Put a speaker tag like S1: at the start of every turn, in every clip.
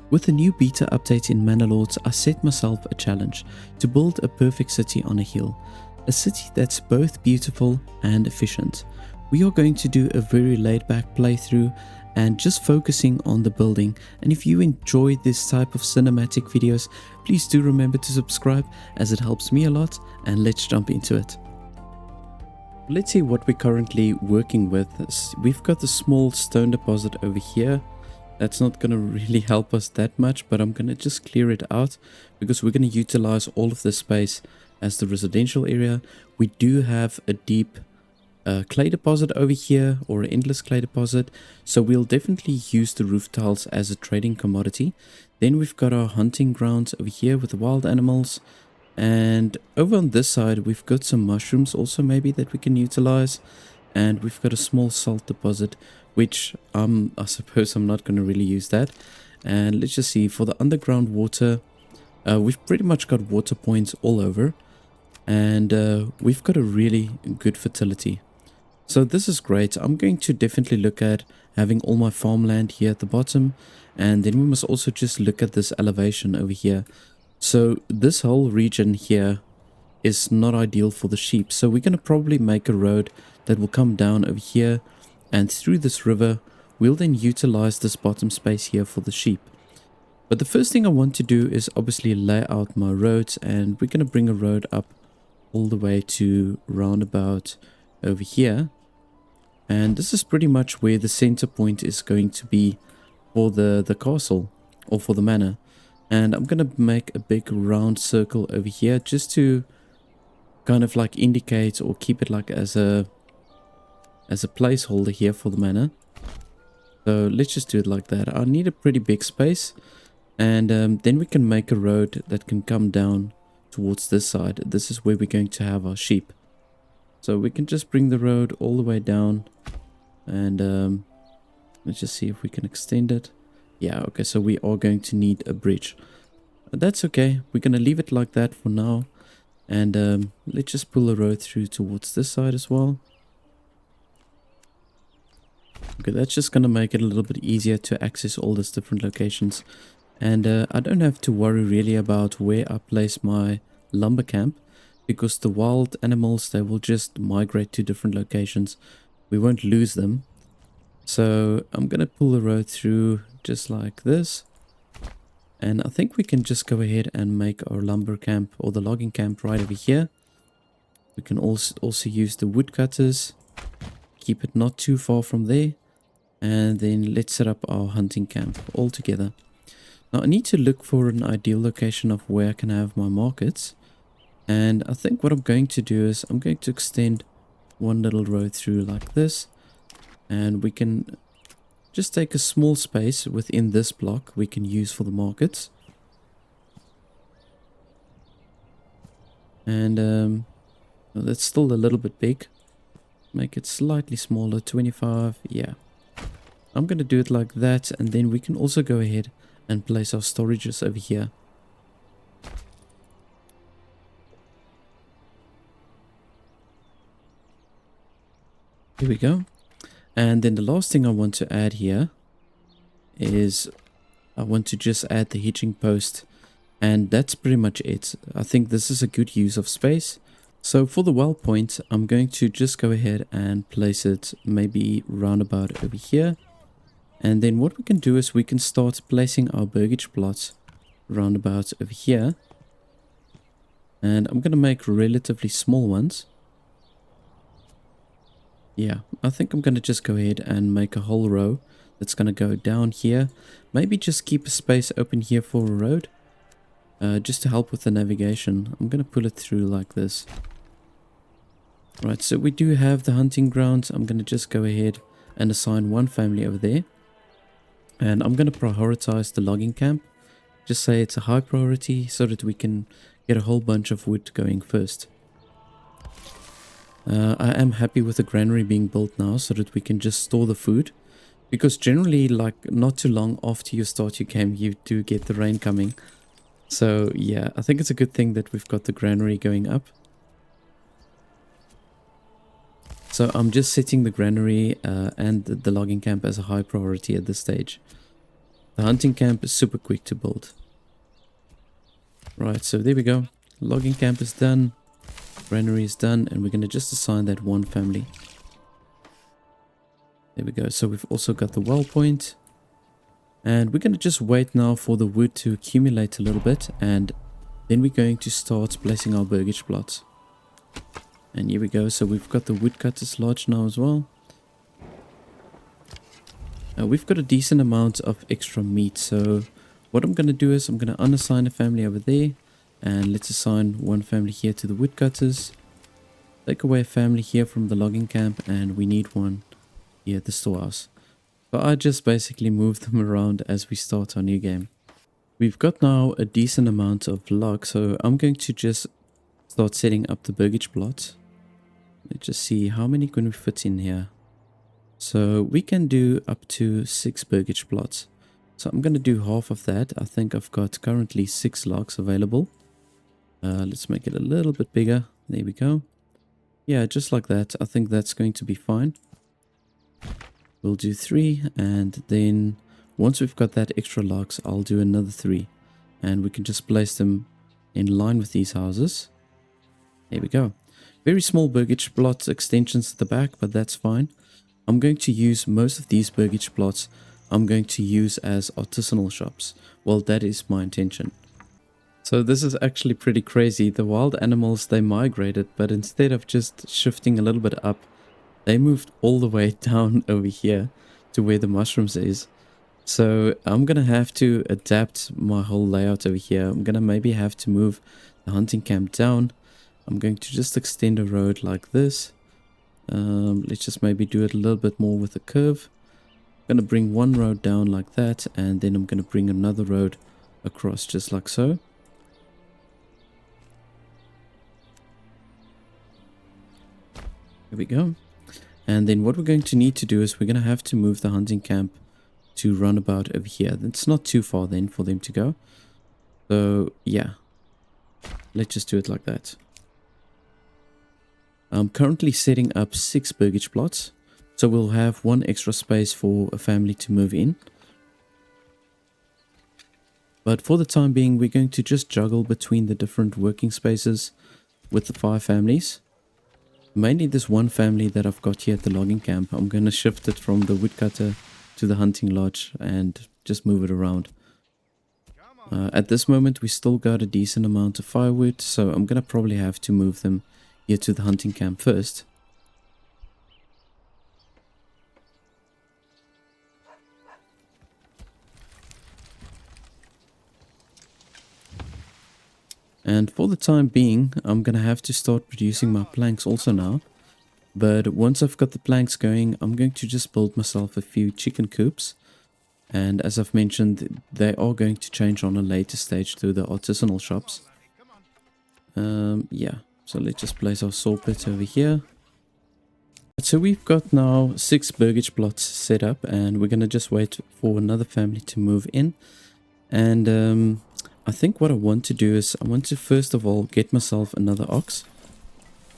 S1: With the new beta update in Manor, I set myself a challenge to build a perfect city on a hill. A city that's both beautiful and efficient. We are going to do a very laid back playthrough and just focusing on the building. And if you enjoy this type of cinematic videos, please do remember to subscribe as it helps me a lot, and let's jump into it. Let's see what we're currently working with. We've got the small stone deposit over here. That's not going to really help us that much, but I'm going to just clear it out because we're going to utilize all of this space as the residential area. We do have a deep clay deposit over here, or an endless clay deposit, so we'll definitely use the roof tiles as a trading commodity. Then we've got our hunting grounds over here with the wild animals, and over on this side we've got some mushrooms also maybe that we can utilize, and we've got a small salt deposit, which I suppose I'm not going to really use that. And let's just see, for the underground water, we've pretty much got water points all over, and we've got a really good fertility. So this is great. I'm going to definitely look at having all my farmland here at the bottom, and then we must also just look at this elevation over here. So this whole region here is not ideal for the sheep, so we're going to probably make a road that will come down over here and through this river. We'll then utilize this bottom space here for the sheep. But the first thing I want to do is obviously lay out my roads, and we're going to bring a road up all the way to roundabout over here. And this is pretty much where the center point is going to be for the castle, or for the manor. And I'm going to make a big round circle over here just to kind of like indicate or keep it like as a placeholder here for the manor. So let's just do it like that. I need a pretty big space, and then we can make a road that can come down towards this side. This is where we're going to have our sheep. So we can just bring the road all the way down, and let's just see if we can extend it. Yeah, okay, so we are going to need a bridge. That's okay, we're going to leave it like that for now, and let's just pull the road through towards this side as well. Okay, that's just going to make it a little bit easier to access all these different locations. And I don't have to worry really about where I place my lumber camp, because the wild animals, they will just migrate to different locations. We won't lose them. So I'm going to pull the road through just like this. And I think we can just go ahead and make our lumber camp, or the logging camp, right over here. We can also use the woodcutters. Keep it not too far from there. And then let's set up our hunting camp all together. Now I need to look for an ideal location of where I can have my markets. And I think what I'm going to do is I'm going to extend one little road through like this. And we can just take a small space within this block we can use for the markets. And that's still a little bit big. Make it slightly smaller, 25, yeah. I'm going to do it like that, and then we can also go ahead and place our storages over here. Here we go. And then the last thing I want to add here is I want to just add the hitching post, and that's pretty much it. I think this is a good use of space. So for the well point, I'm going to just go ahead and place it maybe roundabout over here. And then what we can do is we can start placing our burgage plots roundabout over here. And I'm going to make relatively small ones. Yeah, I think I'm going to just go ahead and make a whole row that's going to go down here. Maybe just keep a space open here for a road. Just to help with the navigation. I'm going to pull it through like this. Right, so we do have the hunting grounds. I'm going to just go ahead and assign one family over there. And I'm going to prioritize the logging camp. Just say it's a high priority so that we can get a whole bunch of wood going first. I am happy with the granary being built now so that we can just store the food. Because generally, like, not too long after you start your game, you do get the rain coming. So yeah, I think it's a good thing that we've got the granary going up. So I'm just setting the granary and the logging camp as a high priority at this stage. The hunting camp is super quick to build. Right, so there we go. Logging camp is done. Granary is done, and we're going to just assign that one family. There we go. So we've also got the well point. And we're going to just wait now for the wood to accumulate a little bit, and then we're going to start placing our burgage plots. And here we go. So we've got the woodcutters lodge now as well. We've got a decent amount of extra meat, so what I'm going to do is I'm going to unassign a family over there, and let's assign one family here to the woodcutters. Take away a family here from the logging camp, and we need one here at the storehouse. So I just basically move them around as we start our new game. We've got now a decent amount of logs, so I'm going to just start setting up the burgage plot. Let's just see how many can we fit in here. So we can do up to 6 burgage plots. So I'm going to do half of that. I think I've got currently 6 logs available. Let's make it a little bit bigger. There we go. Yeah, just like that. I think that's going to be fine. We'll do 3, and then once we've got that extra logs, I'll do another 3. And we can just place them in line with these houses. There we go. Very small burgage plot extensions at the back, but that's fine. I'm going to use most of these burgage plots I'm going to use as artisanal shops. Well, that is my intention. So this is actually pretty crazy. The wild animals, they migrated, but instead of just shifting a little bit up, they moved all the way down over here to where the mushrooms is. So I'm going to have to adapt my whole layout over here. I'm going to maybe have to move the hunting camp down. I'm going to just extend a road like this. Let's just maybe do it a little bit more with a curve. I'm going to bring one road down like that, and then I'm going to bring another road across just like so. There we go. And then what we're going to need to do is we're going to have to move the hunting camp to run about over here. It's not too far then for them to go. So yeah, let's just do it like that. I'm currently setting up 6 burgage plots, so we'll have 1 extra space for a family to move in. But for the time being, we're going to just juggle between the different working spaces with the 5 families. Mainly this one family that I've got here at the logging camp, I'm going to shift it from the woodcutter to the hunting lodge and just move it around. At this moment, we still got a decent amount of firewood, so I'm going to probably have to move them here to the hunting camp first. And for the time being, I'm going to have to start producing my planks also now. But once I've got the planks going, I'm going to just build myself a few chicken coops. And as I've mentioned, they are going to change on a later stage to the artisanal shops. Yeah, so let's just place our saw pit over here. So we've got now 6 burgage plots set up, and we're going to just wait for another family to move in. And I think what I want to do is I want to first of all get myself another ox.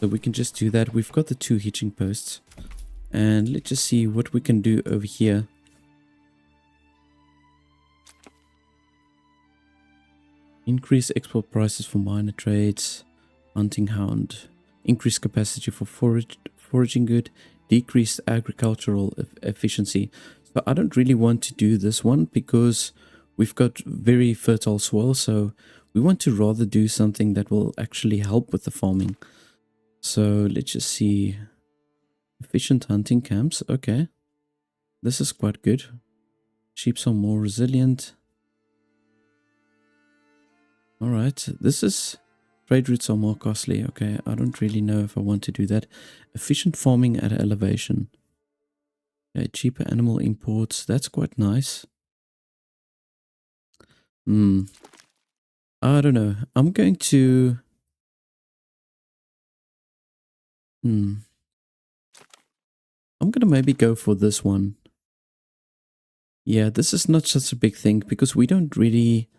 S1: So we can just do that. We've got the 2 hitching posts. And let's just see what we can do over here. Increase export prices for minor trades. Hunting hound. Increase capacity for foraging good. Decreased agricultural efficiency. So I don't really want to do this one because we've got very fertile soil. So we want to rather do something that will actually help with the farming. So let's just see. Efficient hunting camps. Okay. This is quite good. Sheep are more resilient. Alright. This is... Trade routes are more costly. Okay. I don't really know if I want to do that. Efficient farming at elevation. Okay. Cheaper animal imports. That's quite nice. I don't know. I'm going to... I'm going to maybe go for this one. Yeah, this is not such a big thing because we don't really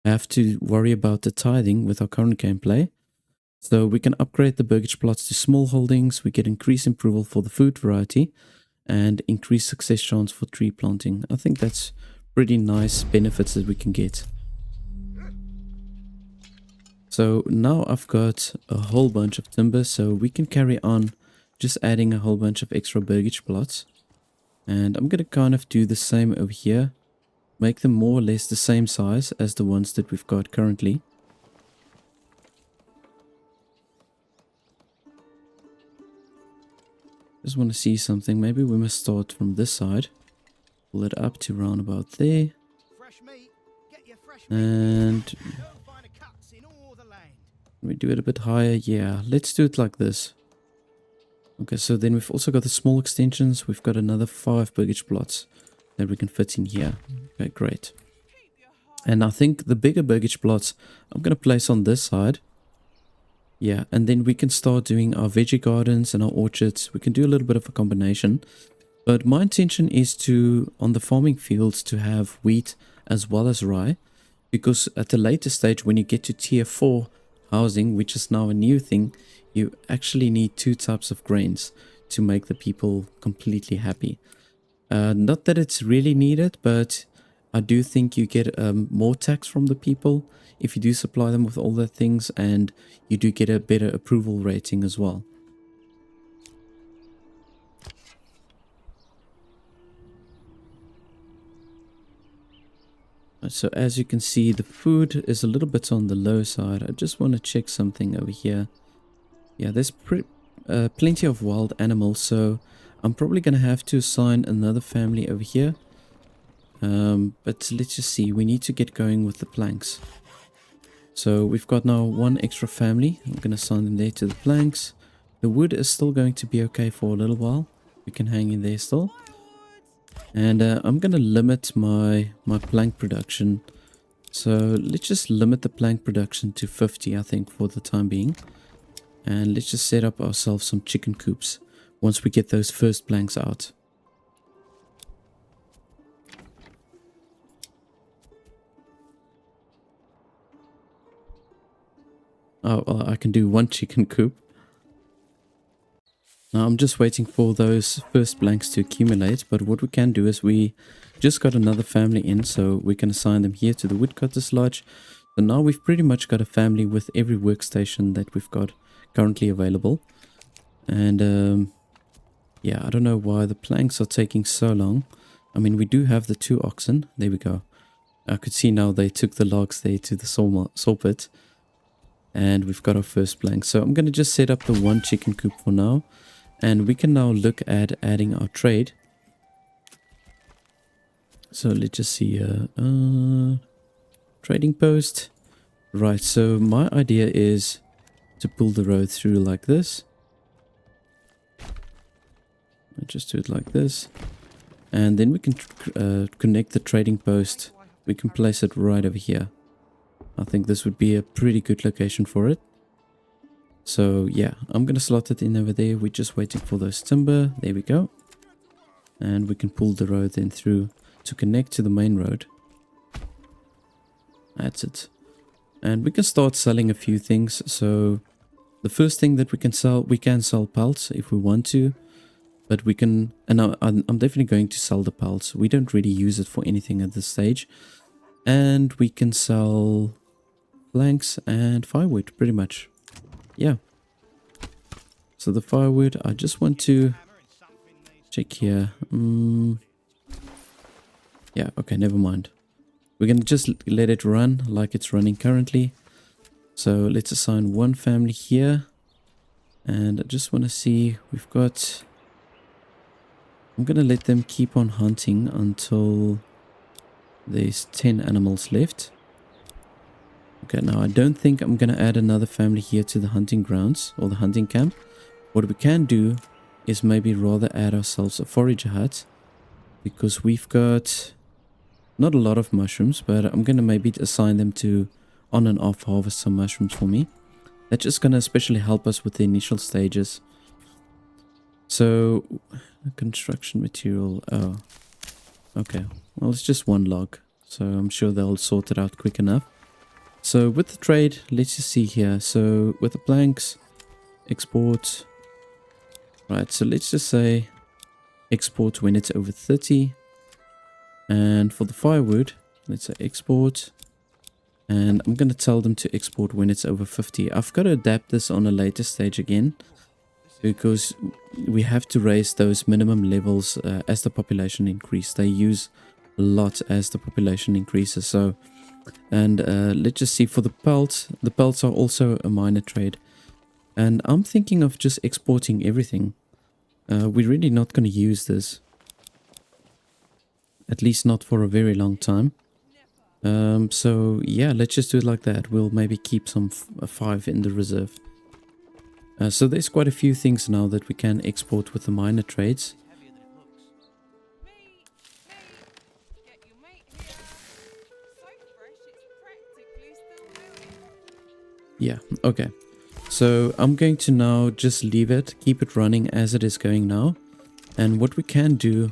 S1: have to worry about the tithing with our current gameplay. So we can upgrade the burgage plots to small holdings. We get increased approval for the food variety and increased success chance for tree planting. I think that's pretty nice benefits that we can get. So now I've got a whole bunch of timber, so we can carry on just adding a whole bunch of extra burgage plots. And I'm going to kind of do the same over here. Make them more or less the same size as the ones that we've got currently. Just want to see something. Maybe we must start from this side. Pull it up to round about there. And we do it a bit higher. Yeah, let's do it like this. Okay, so then we've also got the small extensions. We've got another 5 burgage plots that we can fit in here. Okay, great. And I think the bigger burgage plots I'm going to place on this side. Yeah, and then we can start doing our veggie gardens and our orchards. We can do a little bit of a combination. But my intention is to, on the farming fields, to have wheat as well as rye. Because at a later stage, when you get to tier 4 housing, which is now a new thing, you actually need 2 types of grains to make the people completely happy. Not that it's really needed, but I do think you get more tax from the people if you do supply them with all the things, and you do get a better approval rating as well. So as you can see, the food is a little bit on the low side. I just want to check something over here. Yeah, there's plenty of wild animals, so I'm probably going to have to assign another family over here. But let's just see. We need to get going with the planks. So we've got now 1 extra family. I'm going to assign them there to the planks. The wood is still going to be okay for a little while. We can hang in there still. And I'm going to limit my plank production. So let's just limit the plank production to 50, I think, for the time being. And let's just set up ourselves some chicken coops once we get those first planks out. Oh, well, I can do 1 chicken coop. Now I'm just waiting for those first blanks to accumulate, but what we can do is we just got another family in, so we can assign them here to the woodcutter's lodge. So now we've pretty much got a family with every workstation that we've got currently available. And yeah, I don't know why the planks are taking so long. I mean, we do have the 2 oxen. There we go. I could see now they took the logs there to the saw pit. And we've got our first plank. So I'm going to just set up the 1 chicken coop for now. And we can now look at adding our trade. So let's just see trading post. Right, so my idea is to pull the road through like this. I just do it like this. And then we can connect the trading post. We can place it right over here. I think this would be a pretty good location for it. So yeah, I'm going to slot it in over there. We're just waiting for those timber. There we go. And we can pull the road then through to connect to the main road. That's it. And we can start selling a few things. So the first thing that we can sell pelts if we want to. But we can, and I'm definitely going to sell the pelts. We don't really use it for anything at this stage. And we can sell planks and firewood pretty much. Yeah. So the firewood, I just want to check here. Yeah, okay, never mind. We're going to just let it run like it's running currently. So let's assign 1 family here. And I just want to see, we've got... I'm going to let them keep on hunting until there's 10 animals left. Okay, now I don't think I'm going to add another family here to the hunting grounds or the hunting camp. What we can do is maybe rather add ourselves a forager hut, because we've got not a lot of mushrooms, but I'm going to maybe assign them to on and off harvest some mushrooms for me. That's just going to especially help us with the initial stages. So, construction material, oh, okay, well it's just 1 log, so I'm sure they'll sort it out quick enough. So with the trade, let's just see here. So with the planks, export. Right, so let's just say export when it's over 30. And for the firewood, let's say export. And I'm going to tell them to export when it's over 50. I've got to adapt this on a later stage again, because we have to raise those minimum levels as the population increases. They use a lot as the population increases. So, and let's just see for the pelts. The pelts are also a minor trade. And I'm thinking of just exporting everything. We're really not going to use this. At least not for a very long time. So yeah, let's just do it like that. We'll maybe keep some 5 in the reserve. So there's quite a few things now that we can export with the minor trades. Yeah, okay. So I'm going to now just leave it, keep it running as it is going now. And what we can do,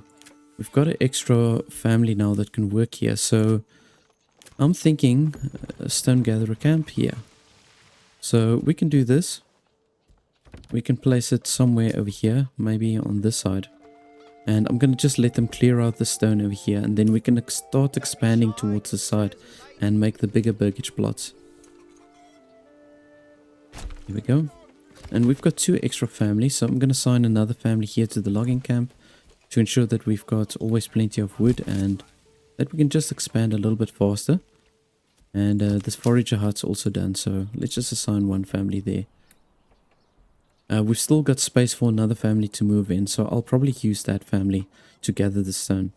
S1: we've got an extra family now that can work here. So I'm thinking a stone gatherer camp here. So we can do this. We can place it somewhere over here, maybe on this side. And I'm going to just let them clear out the stone over here. And then we can start expanding towards the side and make the bigger burgage plots. Here we go. And we've got 2 extra families. So I'm going to assign another family here to the logging camp to ensure that we've got always plenty of wood and that we can just expand a little bit faster. And this forager hut's also done. So let's just assign 1 family there. We've still got space for another family to move in, so I'll probably use that family to gather the stone.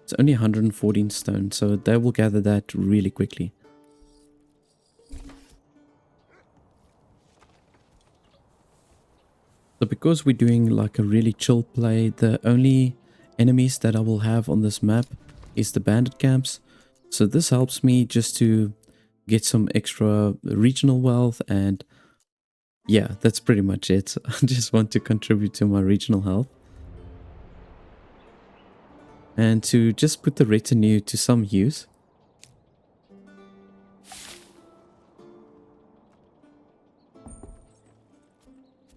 S1: It's only 114 stone, so they will gather that really quickly. So because we're doing like a really chill play, the only enemies that I will have on this map is the bandit camps. So this helps me just to get some extra regional wealth, and yeah, that's pretty much it. I just want to contribute to my regional health. And to just put the retinue to some use.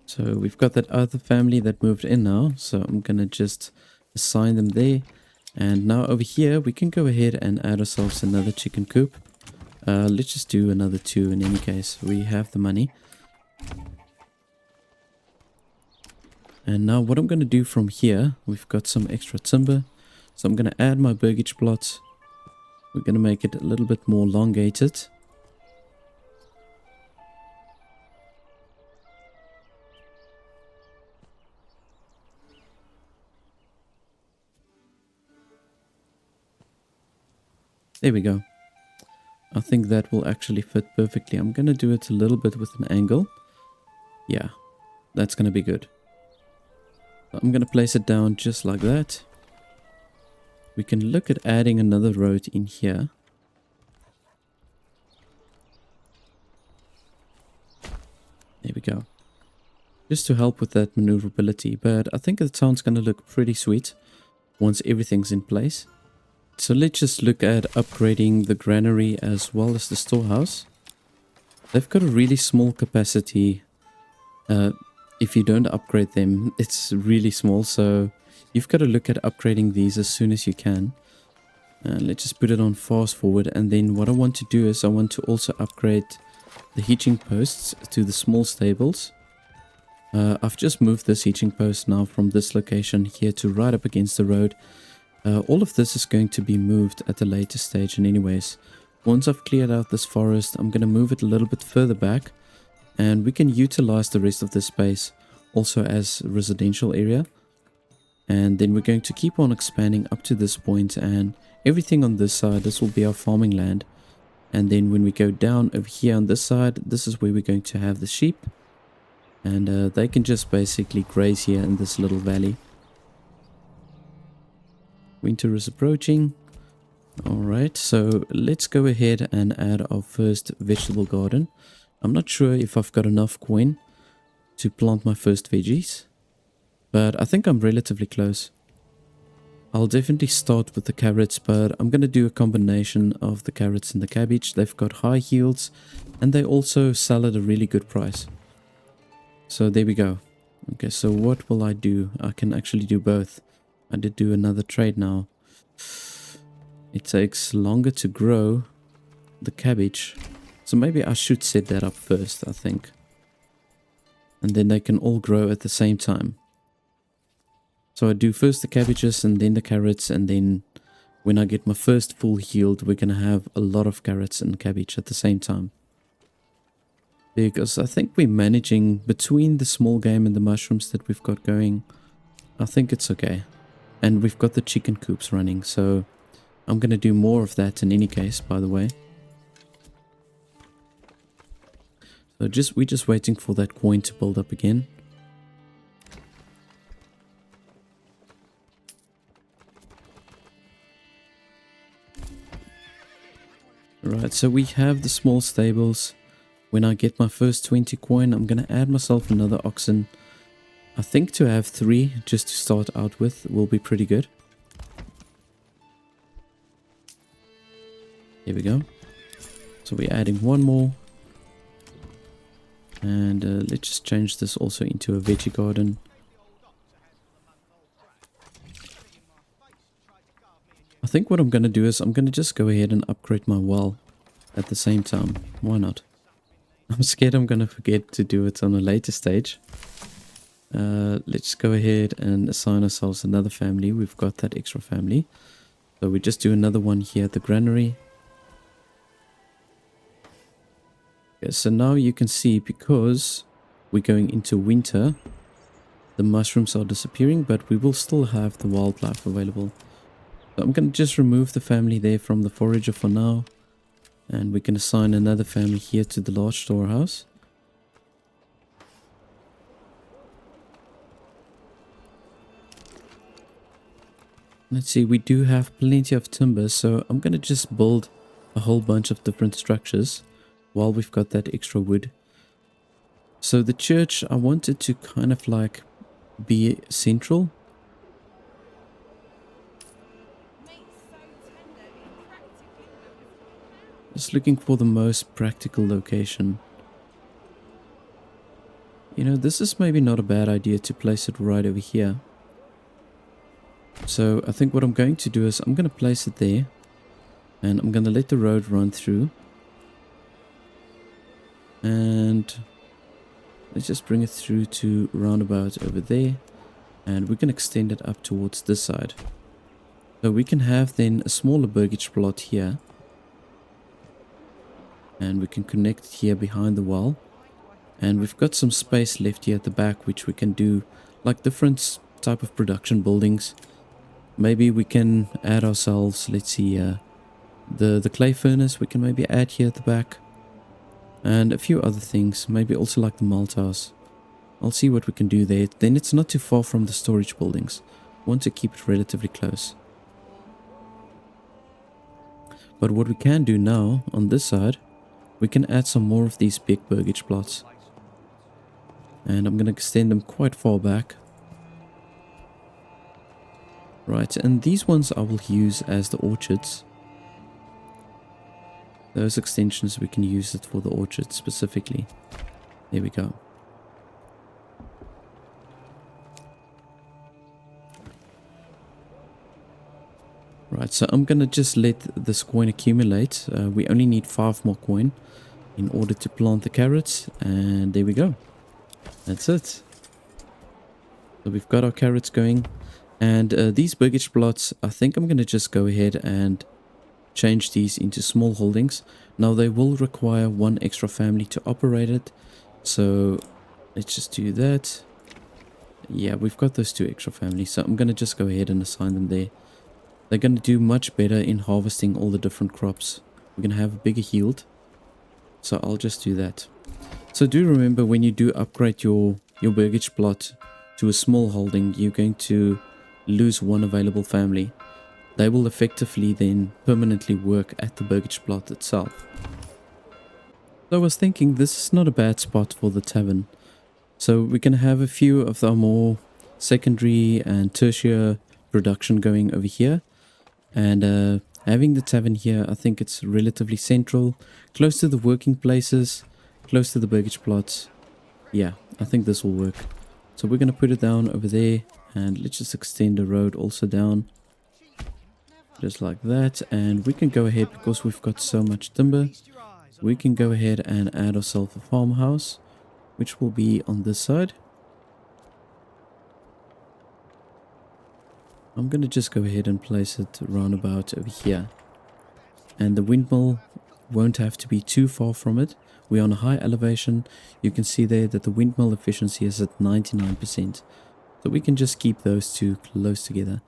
S1: So we've got that other family that moved in now. So I'm going to just assign them there. And now over here, we can go ahead and add ourselves another chicken coop. Let's just do another 2 in any case. We have the money. And now what I'm going to do from here, we've got some extra timber. So I'm going to add my burgage plots. We're going to make it a little bit more elongated. There we go. I think that will actually fit perfectly. I'm going to do it a little bit with an angle. Yeah, that's going to be good. I'm going to place it down just like that. We can look at adding another road in here. There we go. Just to help with that maneuverability. But I think the town's going to look pretty sweet once everything's in place. So let's just look at upgrading the granary as well as the storehouse. They've got a really small capacity. If you don't upgrade them, it's really small. So you've got to look at upgrading these as soon as you can. Let's just put it on fast forward. And then what I want to do is I want to also upgrade the hitching posts to the small stables. I've just moved this hitching post now from this location here to right up against the road. All of this is going to be moved at a later stage, and anyways, once I've cleared out this forest, I'm going to move it a little bit further back, and we can utilize the rest of this space also as a residential area. And then we're going to keep on expanding up to this point, and everything on this side, this will be our farming land. And then when we go down over here on this side, this is where we're going to have the sheep, and they can just basically graze here in this little valley. Winter is approaching. Alright, so let's go ahead and add our first vegetable garden. I'm not sure if I've got enough coin to plant my first veggies, but I think I'm relatively close. I'll definitely start with the carrots, but I'm going to do a combination of the carrots and the cabbage. They've got high yields and they also sell at a really good price. So there we go. Okay, so what will I do? I can actually do both. I did do another trade now. it takes longer to grow the cabbage. So maybe I should set that up first, I think. And then they can all grow at the same time. So I do first the cabbages and then the carrots, and then when I get my first full yield, we're going to have a lot of carrots and cabbage at the same time. Because I think we're managing between the small game and the mushrooms that we've got going. I think it's okay. And we've got the chicken coops running, so I'm going to do more of that in any case, by the way. So we're just waiting for that coin to build up again. Alright, so we have the small stables. When I get my first 20 coin, I'm going to add myself another oxen. I think to have 3 just to start out with will be pretty good. Here we go. So we're adding one more. And let's just change this also into a veggie garden. I think what I'm going to do is I'm going to just go ahead and upgrade my well at the same time. Why not? I'm scared I'm going to forget to do it on a later stage. Let's go ahead and assign ourselves another family. We've got that extra family. So we just do another one here at the granary. Okay, so now you can see, because we're going into winter, the mushrooms are disappearing, but we will still have the wildlife available. So I'm going to just remove the family there from the forager for now. And we can assign another family here to the large storehouse. Let's see, we do have plenty of timber, so I'm going to just build a whole bunch of different structures while we've got that extra wood. So the church, I wanted to kind of like be central. Just looking for the most practical location. You know, this is maybe not a bad idea to place it right over here. So I think what I'm going to do is I'm going to place it there. And I'm going to let the road run through. And let's just bring it through to roundabout over there. And we can extend it up towards this side. So we can have then a smaller burgage plot here. And we can connect it here behind the wall. And we've got some space left here at the back, which we can do like different type of production buildings. Maybe we can add ourselves, let's see, the clay furnace we can maybe add here at the back. And a few other things, maybe also like the malt house. I'll see what we can do there. Then it's not too far from the storage buildings. I want to keep it relatively close. But what we can do now on this side, we can add some more of these big burgage plots. And I'm going to extend them quite far back. Right, and these ones I will use as the orchards. Those extensions, we can use it for the orchard specifically. There we go. Right, so I'm going to just let this coin accumulate. We only need 5 more coin in order to plant the carrots. And there we go. That's it. So we've got our carrots going. And these burgage plots, I think I'm going to just go ahead and change these into small holdings. Now they will require 1 extra family to operate it. So let's just do that. Yeah, we've got those 2 extra families. So I'm going to just go ahead and assign them there. They're going to do much better in harvesting all the different crops. We're going to have a bigger yield. So I'll just do that. So do remember, when you do upgrade your burgage plot to a small holding, you're going to lose 1 available family. They will effectively then permanently work at the burgage plot itself. So I was thinking this is not a bad spot for the tavern. So we can have a few of our more secondary and tertiary production going over here. And having the tavern here, I think it's relatively central, close to the working places, close to the burgage plots. Yeah, I think this will work. So we're going to put it down over there, and let's just extend the road also down. just like that. And we can go ahead, because we've got so much timber, we can go ahead and add ourselves a farmhouse, which will be on this side. I'm going to just go ahead and place it round about over here. And the windmill won't have to be too far from it. We're on a high elevation. You can see there that the windmill efficiency is at 99%. So we can just keep those two close together.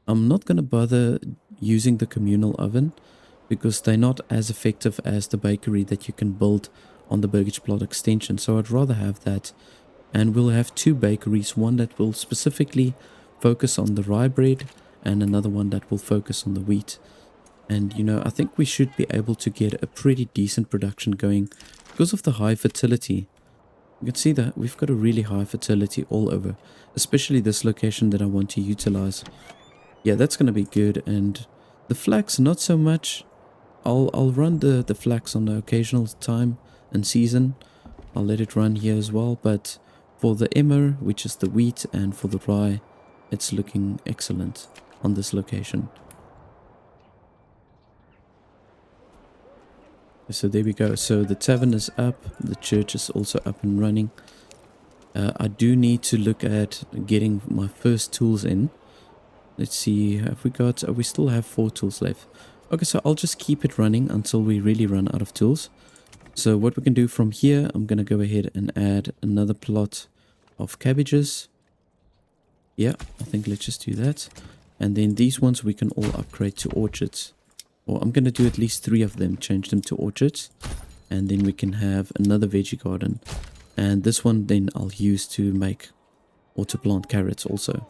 S1: I'm not going to bother using the communal oven because they're not as effective as the bakery that you can build on the Burgage Plot extension. So I'd rather have that. And we'll have two bakeries, one that will specifically focus on the rye bread and another one that will focus on the wheat. And you know, I think we should be able to get a pretty decent production going because of the high fertility. You can see that we've got a really high fertility all over, especially this location that I want to utilize. Yeah, that's going to be good. And the flax, not so much. I'll run the flax on the occasional time and season. I'll let it run here as well. But for the emmer, which is the wheat, and for the rye, it's looking excellent on this location. So there we go. So the tavern is up. The church is also up and running. I do need to look at getting my first tools in. Let's see. Have we got... we still have 4 tools left. Okay, so I'll just keep it running until we really run out of tools. So what we can do from here, I'm going to go ahead and add another plot of cabbages. Yeah, I think let's just do that. And then these ones we can all upgrade to orchards. Or I'm going to do at least 3 of them, change them to orchards. And then we can have another veggie garden. And this one then I'll use to make or to plant carrots also.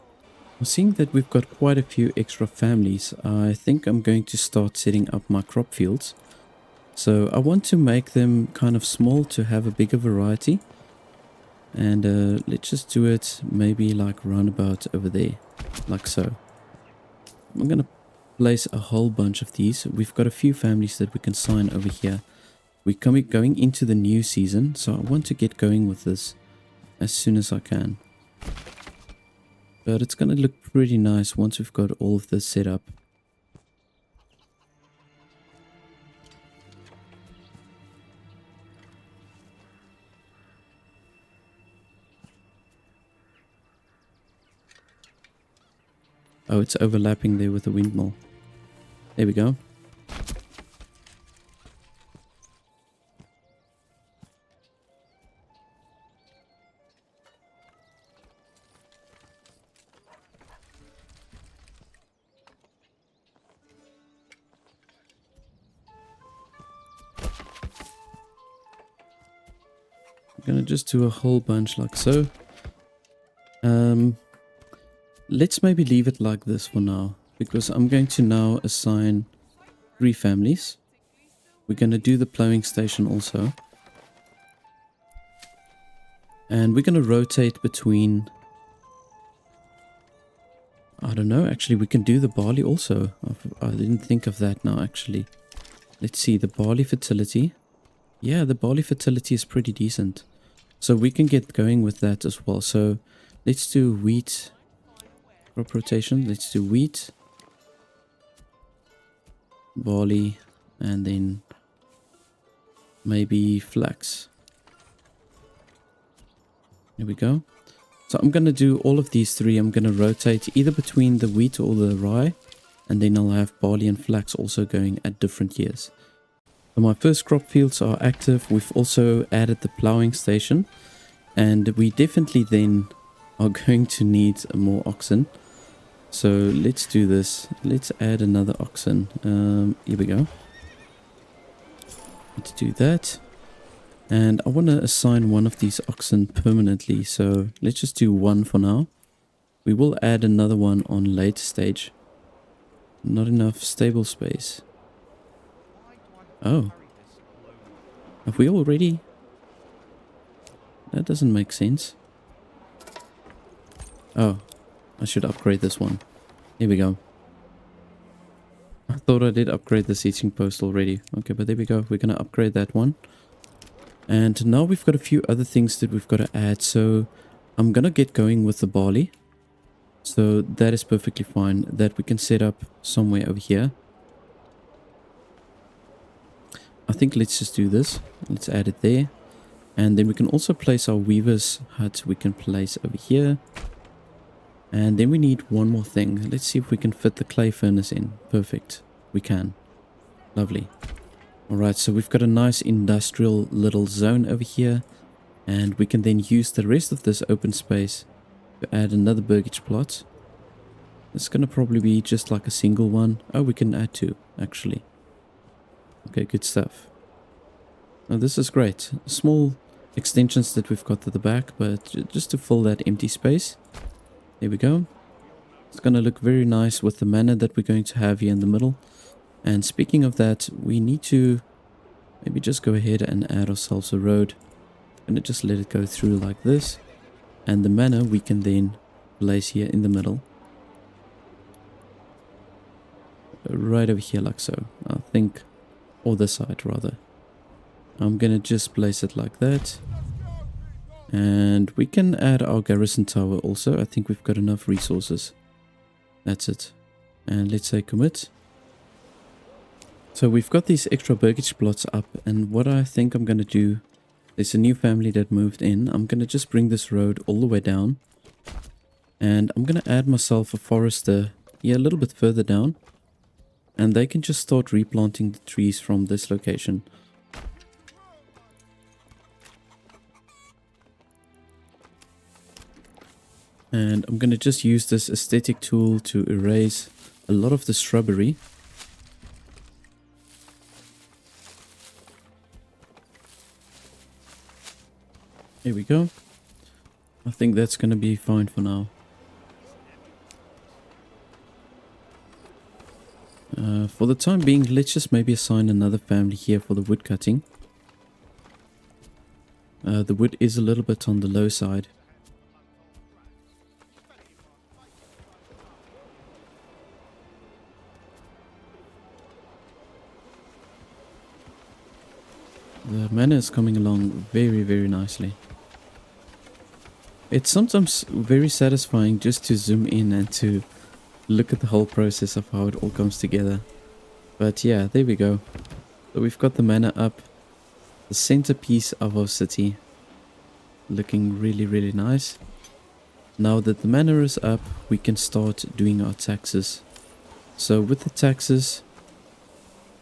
S1: Seeing that we've got quite a few extra families, I think I'm going to start setting up my crop fields. So I want to make them kind of small to have a bigger variety. And let's just do it maybe like roundabout over there, like so. I'm going to place a whole bunch of these. We've got a few families that we can sign over here. We're going into the new season, so I want to get going with this as soon as I can. But it's going to look pretty nice once we've got all of this set up. Oh, it's overlapping there with the windmill. There we go. I'm gonna just do a whole bunch like so. Let's maybe leave it like this for now, because I'm going to now assign 3 families. We're going to do the plowing station also. And we're going to rotate between... I don't know, actually we can do the barley also. I didn't think of that now actually. Let's see, the barley fertility. Yeah, the barley fertility is pretty decent. So we can get going with that as well. So let's do wheat... crop rotation. Let's do wheat, barley, and then maybe flax. There we go. So I'm going to do all of these 3. I'm going to rotate either between the wheat or the rye, and then I'll have barley and flax also going at different years. So my first crop fields are active. We've also added the plowing station, and we definitely then are going to need more oxen. So let's do this. Let's add another oxen. Here we go. Let's do that. And I want to assign one of these oxen permanently. So let's just do 1 for now. We will add another one on later stage. Not enough stable space. Oh. Have we already? That doesn't make sense. Oh. I should upgrade this one. Here we go. I thought I did upgrade the seating post already. Okay, but there we go. We're going to upgrade that one. And now we've got a few other things that we've got to add. So I'm going to get going with the barley. So that is perfectly fine. That we can set up somewhere over here. I think let's just do this. Let's add it there. And then we can also place our weaver's hut. We can place over here. And then we need one more thing. Let's see if we can fit the clay furnace in. Perfect. We can. Lovely. Alright, so we've got a nice industrial little zone over here. And we can then use the rest of this open space to add another burgage plot. It's going to probably be just like a single one. Oh, we can add two, actually. Okay, good stuff. Now this is great. Small extensions that we've got at the back, but just to fill that empty space. There we go. It's going to look very nice with the manor that we're going to have here in the middle. And speaking of that, we need to maybe just go ahead and add ourselves a road. I'm going to just let it go through like this. And the manor we can then place here in the middle. Right over here like so. I think, or this side rather. I'm going to just place it like that. And we can add our garrison tower also. I think we've got enough resources. That's it. And let's say commit. So we've got these extra burgage plots up. And what I think I'm going to do, there's a new family that moved in. I'm going to just bring this road all the way down. And I'm going to add myself a forester here a little bit further down. And they can just start replanting the trees from this location. And I'm going to just use this aesthetic tool to erase a lot of the shrubbery. Here we go. I think that's going to be fine for now. For the time being, let's just maybe assign another family here for the wood cutting. The wood is a little bit on the low side. The manor is coming along very, very nicely. It's sometimes very satisfying just to zoom in and to look at the whole process of how it all comes together. But yeah, there we go. So we've got the manor up, the centerpiece of our city, looking really, really nice. Now that the manor is up, we can start doing our taxes. So with the taxes,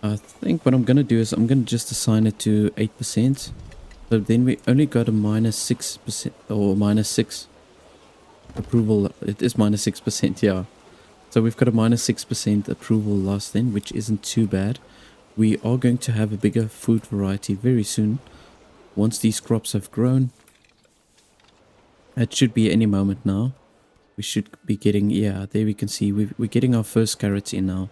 S1: I think what I'm going to do is I'm going to just assign it to 8%. So then we only got a minus 6% or minus 6 approval. It is minus 6%, yeah. So we've got a minus 6% approval loss then, which isn't too bad. We are going to have a bigger food variety very soon. Once these crops have grown. It should be any moment now. We should be getting, yeah, there we can see we're getting our first carrots in now.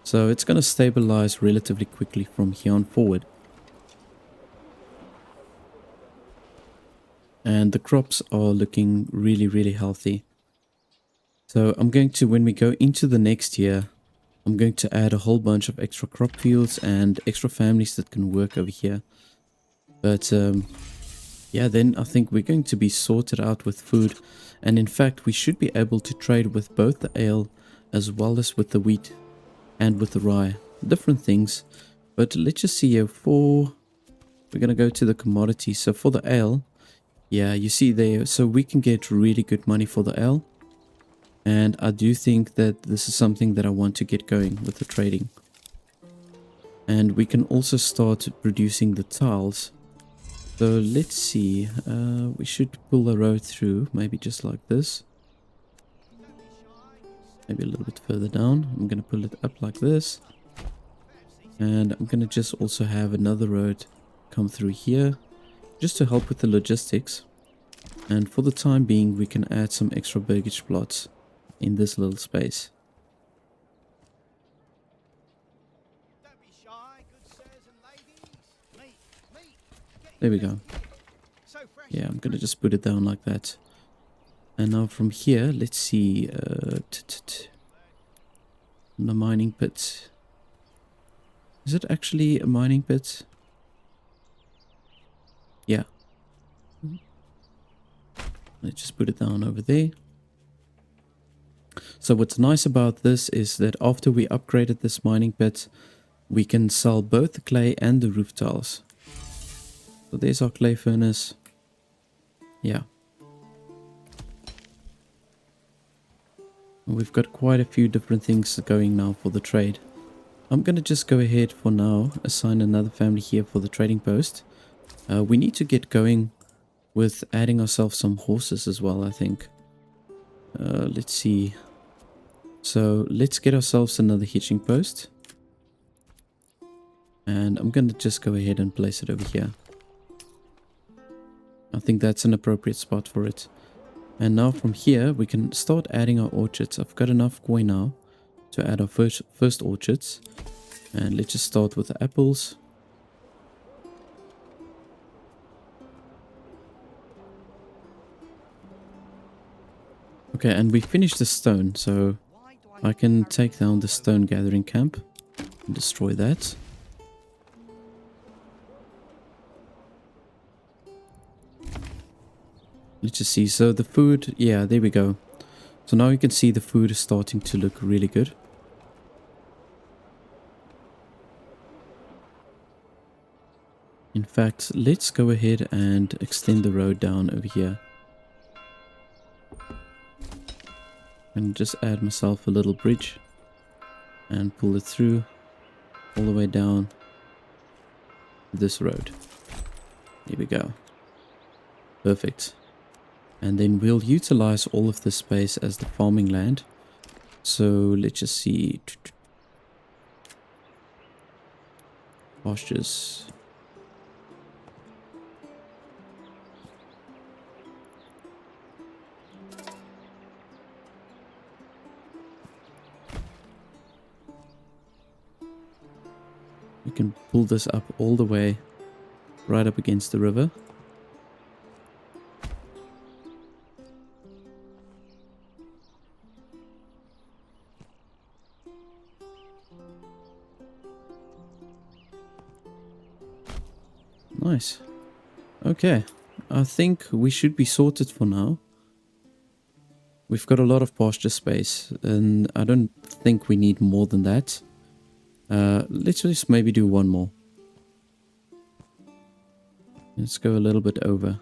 S1: So it's going to stabilize relatively quickly from here on forward. And the crops are looking really, really healthy. So I'm going to, when we go into the next year, I'm going to add a whole bunch of extra crop fields and extra families that can work over here. But yeah, then I think we're going to be sorted out with food. And in fact, we should be able to trade with both the ale as well as with the wheat and with the rye. Different things. But let's just see here for, we're going to go to the commodities. So for the ale, yeah, you see there, so we can get really good money for the ale. And I do think that this is something that I want to get going with the trading. And we can also start producing the tiles. So let's see, we should pull a road through, maybe just like this. Maybe a little bit further down. I'm going to pull it up like this. And I'm going to just also have another road come through here, just to help with the logistics. And for the time being, we can add some extra burgage plots in this little space. There we go. Yeah, I'm gonna just put it down like that. And now from here, let's see. The mining pit. Is it actually a mining pit? Yeah. Let's just put it down over there. So what's nice about this is that after we upgraded this mining pit, we can sell both the clay and the roof tiles. So there's our clay furnace. Yeah. We've got quite a few different things going now for the trade. I'm going to just go ahead for now, assign another family here for the trading post. We need to get going with adding ourselves some horses as well, I think. Let's see. So let's get ourselves another hitching post. And I'm going to just go ahead and place it over here. I think that's an appropriate spot for it. And now from here, we can start adding our orchards. I've got enough coin now to add our first orchards. And let's just start with the apples. Okay, and we finished the stone, so I can take down the stone gathering camp and destroy that. Let's just see. So the food, yeah, there we go. So now you can see the food is starting to look really good. In fact, let's go ahead and extend the road down over here. And just add myself a little bridge and pull it through all the way down this road. Here we go. Perfect. And then we'll utilize all of this space as the farming land. So let's just see. Pastures. We can pull this up all the way right up against the river. Nice. Okay, I think we should be sorted for now. We've got a lot of pasture space and I don't think we need more than that. Let's just maybe do one more. Let's go a little bit over.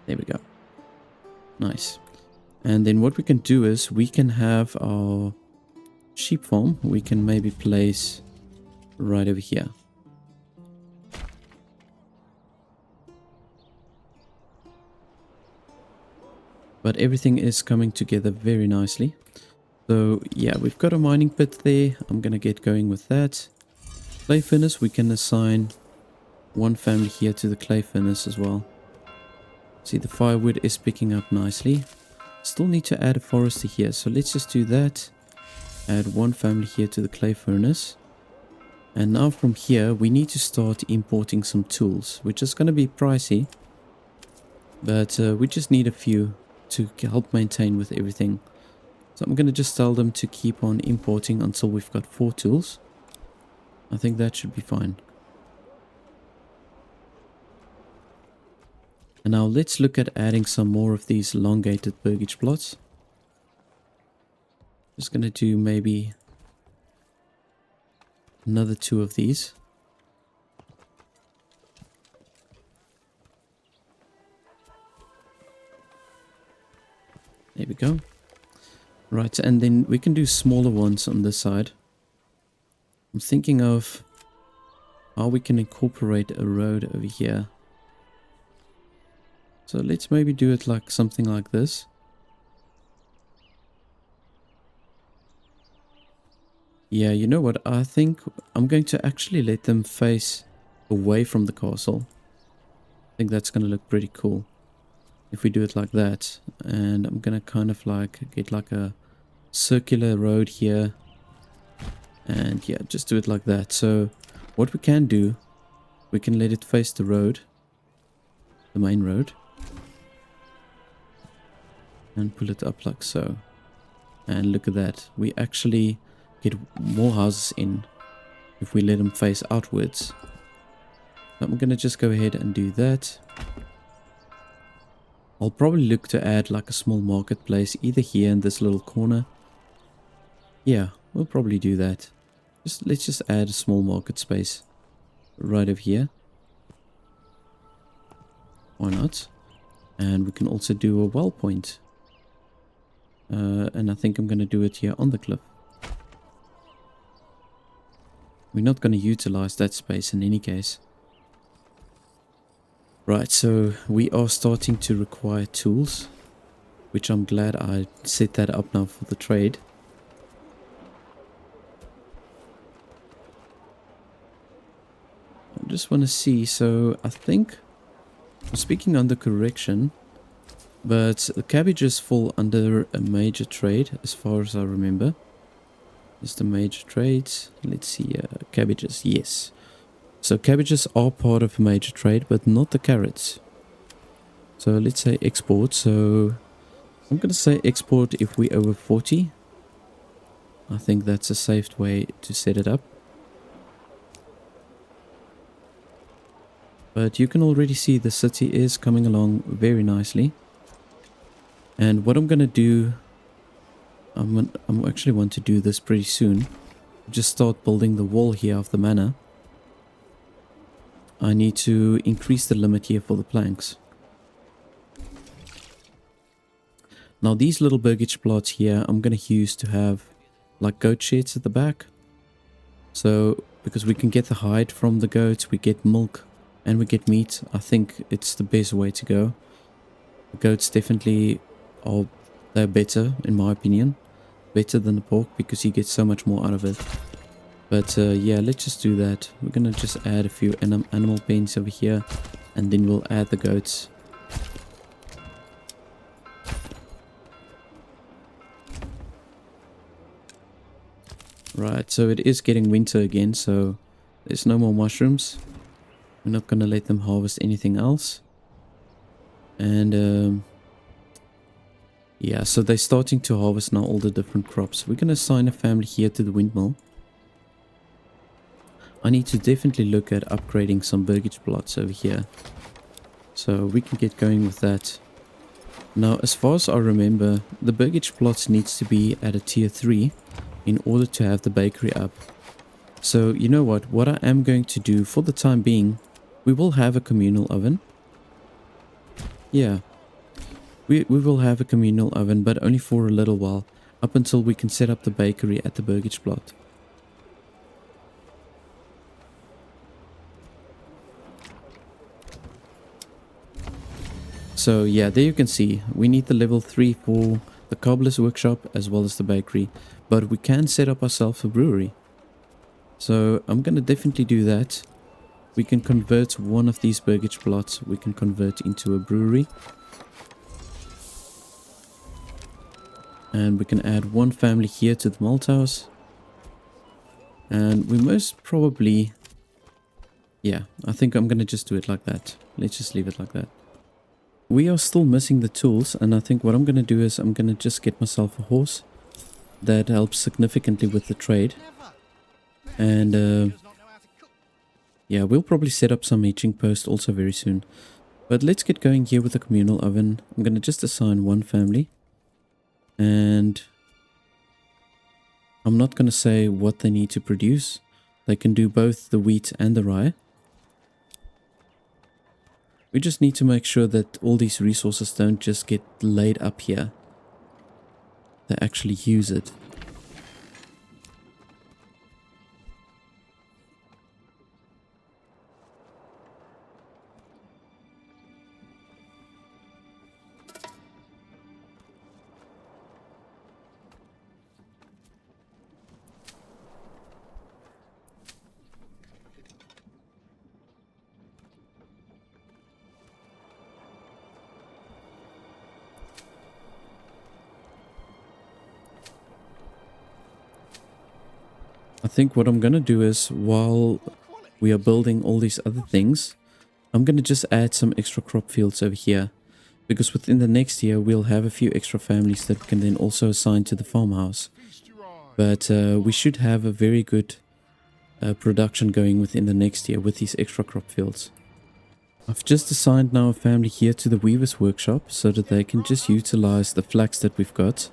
S1: There we go. Nice. And then what we can do is we can have our sheep farm. We can maybe place right over here. But everything is coming together very nicely. So yeah, we've got a mining pit there. I'm going to get going with that. Clay furnace, we can assign one family here to the clay furnace as well. See, the firewood is picking up nicely. Still need to add a forester here. So let's just do that. Add one family here to the clay furnace. And now from here, we need to start importing some tools, which is going to be pricey. But we just need a few to help maintain with everything. So I'm going to just tell them to keep on importing until we've got 4 tools. I think that should be fine. And now let's look at adding some more of these elongated burgage plots. Just going to do maybe another 2 of these. There we go. Right, and then we can do smaller ones on this side. I'm thinking of how we can incorporate a road over here. So let's maybe do it like something like this. Yeah, you know what? I think I'm going to actually let them face away from the castle. I think that's going to look pretty cool if we do it like that. And I'm going to kind of like get like a circular road here. And yeah, just do it like that. So what we can do, we can let it face the road, the main road. And pull it up like so. And look at that. We actually get more houses in if we let them face outwards. So I'm going to just go ahead and do that. I'll probably look to add like a small marketplace either here in this little corner. Yeah, we'll probably do that. Let's just add a small market space right over here. Why not? And we can also do a well point. And I think I'm going to do it here on the cliff. We're not going to utilize that space in any case. Right, so we are starting to require tools, which I'm glad I set that up now for the trade. I just want to see, so I think, I'm speaking under correction, but the cabbages fall under a major trade as far as I remember. Is the major trades, let's see, cabbages, yes. So cabbages are part of a major trade, but not the carrots. So let's say export. So I'm going to say export if we over 40. I think that's a safe way to set it up. But you can already see the city is coming along very nicely. And what I'm going to do, I'm actually want to do this pretty soon. Just start building the wall here of the manor. I need to increase the limit here for the planks. Now these little burgage plots here I'm going to use to have like goat sheds at the back. So because we can get the hide from the goats, we get milk and we get meat. I think it's the best way to go. The goats definitely are, they're better in my opinion. Better than the pork because you get so much more out of it. But yeah, let's just do that. We're gonna just add a few animal pens over here, and then we'll add the goats. Right, so it is getting winter again, so there's no more mushrooms. We're not gonna let them harvest anything else. And yeah, so they're starting to harvest now all the different crops. We're gonna assign a family here to the windmill. I need to definitely look at upgrading some burgage plots over here. So we can get going with that. Now, as far as I remember, the burgage plots needs to be at a tier 3 in order to have the bakery up. So, you know what I am going to do for the time being, we will have a communal oven. Yeah, we will have a communal oven, but only for a little while, up until we can set up the bakery at the burgage plot. So yeah, there you can see, we need the level 3 for the cobbler's workshop as well as the bakery, but we can set up ourselves a brewery. So I'm going to definitely do that. We can convert one of these burgage plots, we can convert into a brewery. And we can add one family here to the malt house. And we most probably, yeah, I think I'm going to just do it like that. Let's just leave it like that. We are still missing the tools, and I think what I'm going to do is I'm going to just get myself a horse. That helps significantly with the trade. And yeah, we'll probably set up some hitching post also very soon. But let's get going here with the communal oven. I'm going to just assign one family. And I'm not going to say what they need to produce. They can do both the wheat and the rye. We just need to make sure that all these resources don't just get laid up here. They actually use it. I think what I'm going to do is, while we are building all these other things, I'm going to just add some extra crop fields over here. Because within the next year, we'll have a few extra families that we can then also assign to the farmhouse. But we should have a very good production going within the next year with these extra crop fields. I've just assigned now a family here to the weaver's workshop so that they can just utilize the flax that we've got,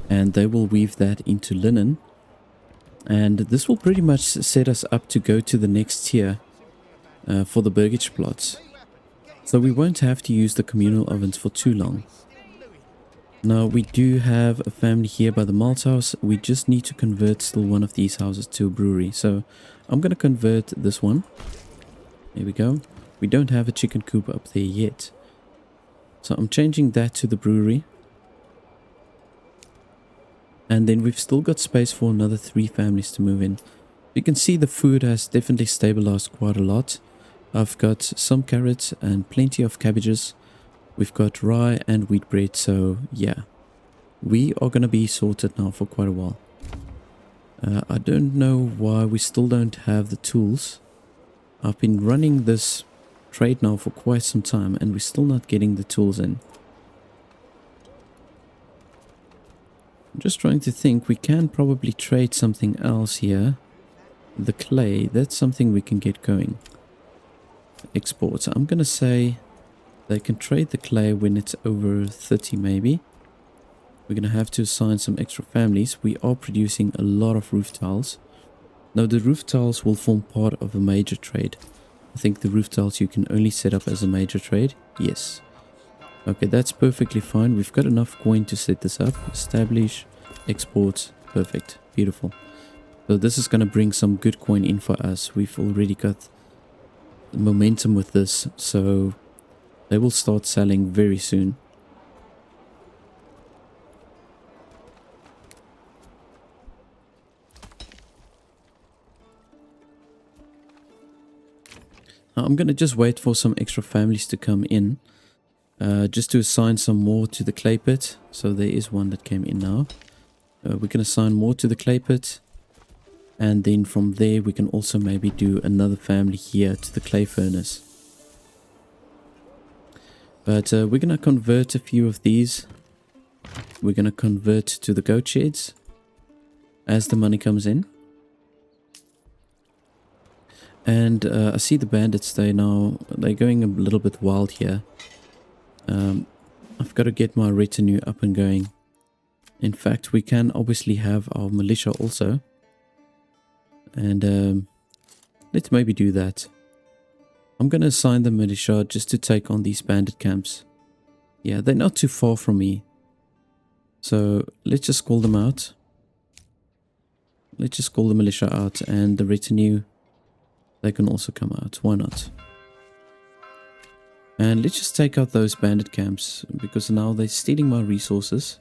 S1: and they will weave that into linen. And this will pretty much set us up to go to the next tier for the burgage plots. So we won't have to use the communal ovens for too long. Now we do have a family here by the malt house. We just need to convert still one of these houses to a brewery. So I'm going to convert this one. There we go. We don't have a chicken coop up there yet. So I'm changing that to the brewery. And then we've still got space for another 3 families to move in. You can see the food has definitely stabilized quite a lot. I've got some carrots and plenty of cabbages. We've got rye and wheat bread, so yeah. We are going to be sorted now for quite a while. I don't know why we still don't have the tools. I've been running this trade now for quite some time and we're still not getting the tools in. I'm just trying to think, we can probably trade something else here. The clay, that's something we can get going. Export. I'm going to say they can trade the clay when it's over 30 maybe. We're going to have to assign some extra families. We are producing a lot of roof tiles. Now the roof tiles will form part of a major trade. I think the roof tiles you can only set up as a major trade. Yes. Okay, that's perfectly fine. We've got enough coin to set this up. Establish, export, perfect, beautiful. So this is going to bring some good coin in for us. We've already got momentum with this, so they will start selling very soon. Now I'm going to just wait for some extra families to come in. Just to assign some more to the clay pit. So there is one that came in now. We can assign more to the clay pit. And then from there we can also maybe do another family here to the clay furnace. But we're going to convert a few of these. We're going to convert to the goat sheds as the money comes in. And I see the bandits, they're going a little bit wild here. I've got to get my retinue up and going. In fact, we can obviously have our militia also. And let's maybe do that. I'm going to assign the militia just to take on these bandit camps. Yeah, they're not too far from me. So let's just call them out. Let's just call the militia out, and the retinue, they can also come out. Why not? And let's just take out those bandit camps, because now they're stealing my resources.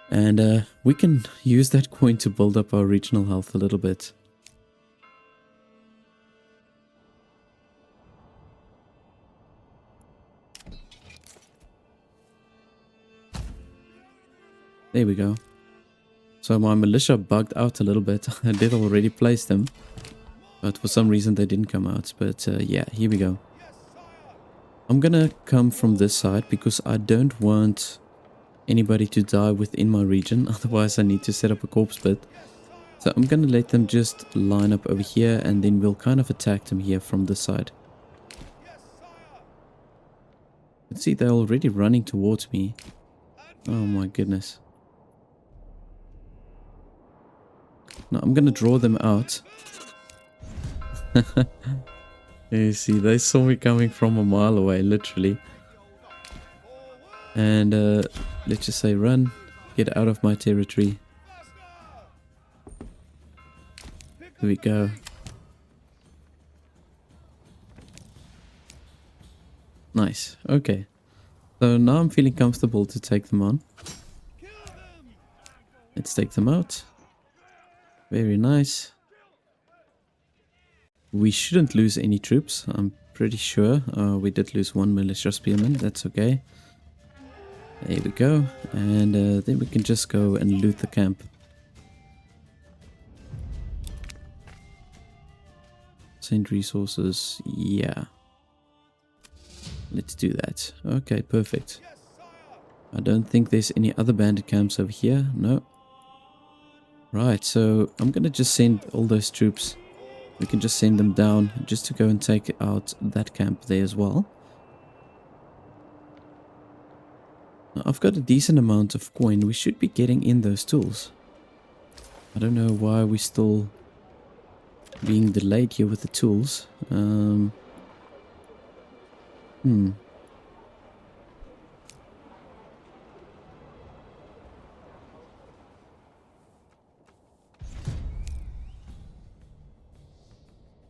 S1: And we can use that coin to build up our regional health a little bit. There we go. So my militia bugged out a little bit. I did already place them. But for some reason they didn't come out. But yeah, here we go. I'm gonna come from this side because I don't want anybody to die within my region. Otherwise I need to set up a corpse pit. So I'm gonna let them just line up over here, and then we'll kind of attack them here from this side. Let's see, they're already running towards me. Oh my goodness. Now I'm gonna draw them out. You see, they saw me coming from a mile away, literally. And let's just say run, get out of my territory. Here we go. Nice, okay. So now I'm feeling comfortable to take them on. Let's take them out. Very nice. We shouldn't lose any troops, I'm pretty sure. We did lose one militia spearman, that's okay. There we go. And then we can just go and loot the camp. Send resources, yeah. Let's do that. Okay, perfect. I don't think there's any other bandit camps over here, no. Right, so I'm gonna just send all those troops We can just send them down just to go and take out that camp there as well. Now, I've got a decent amount of coin. We should be getting in those tools. I don't know why we're still being delayed here with the tools.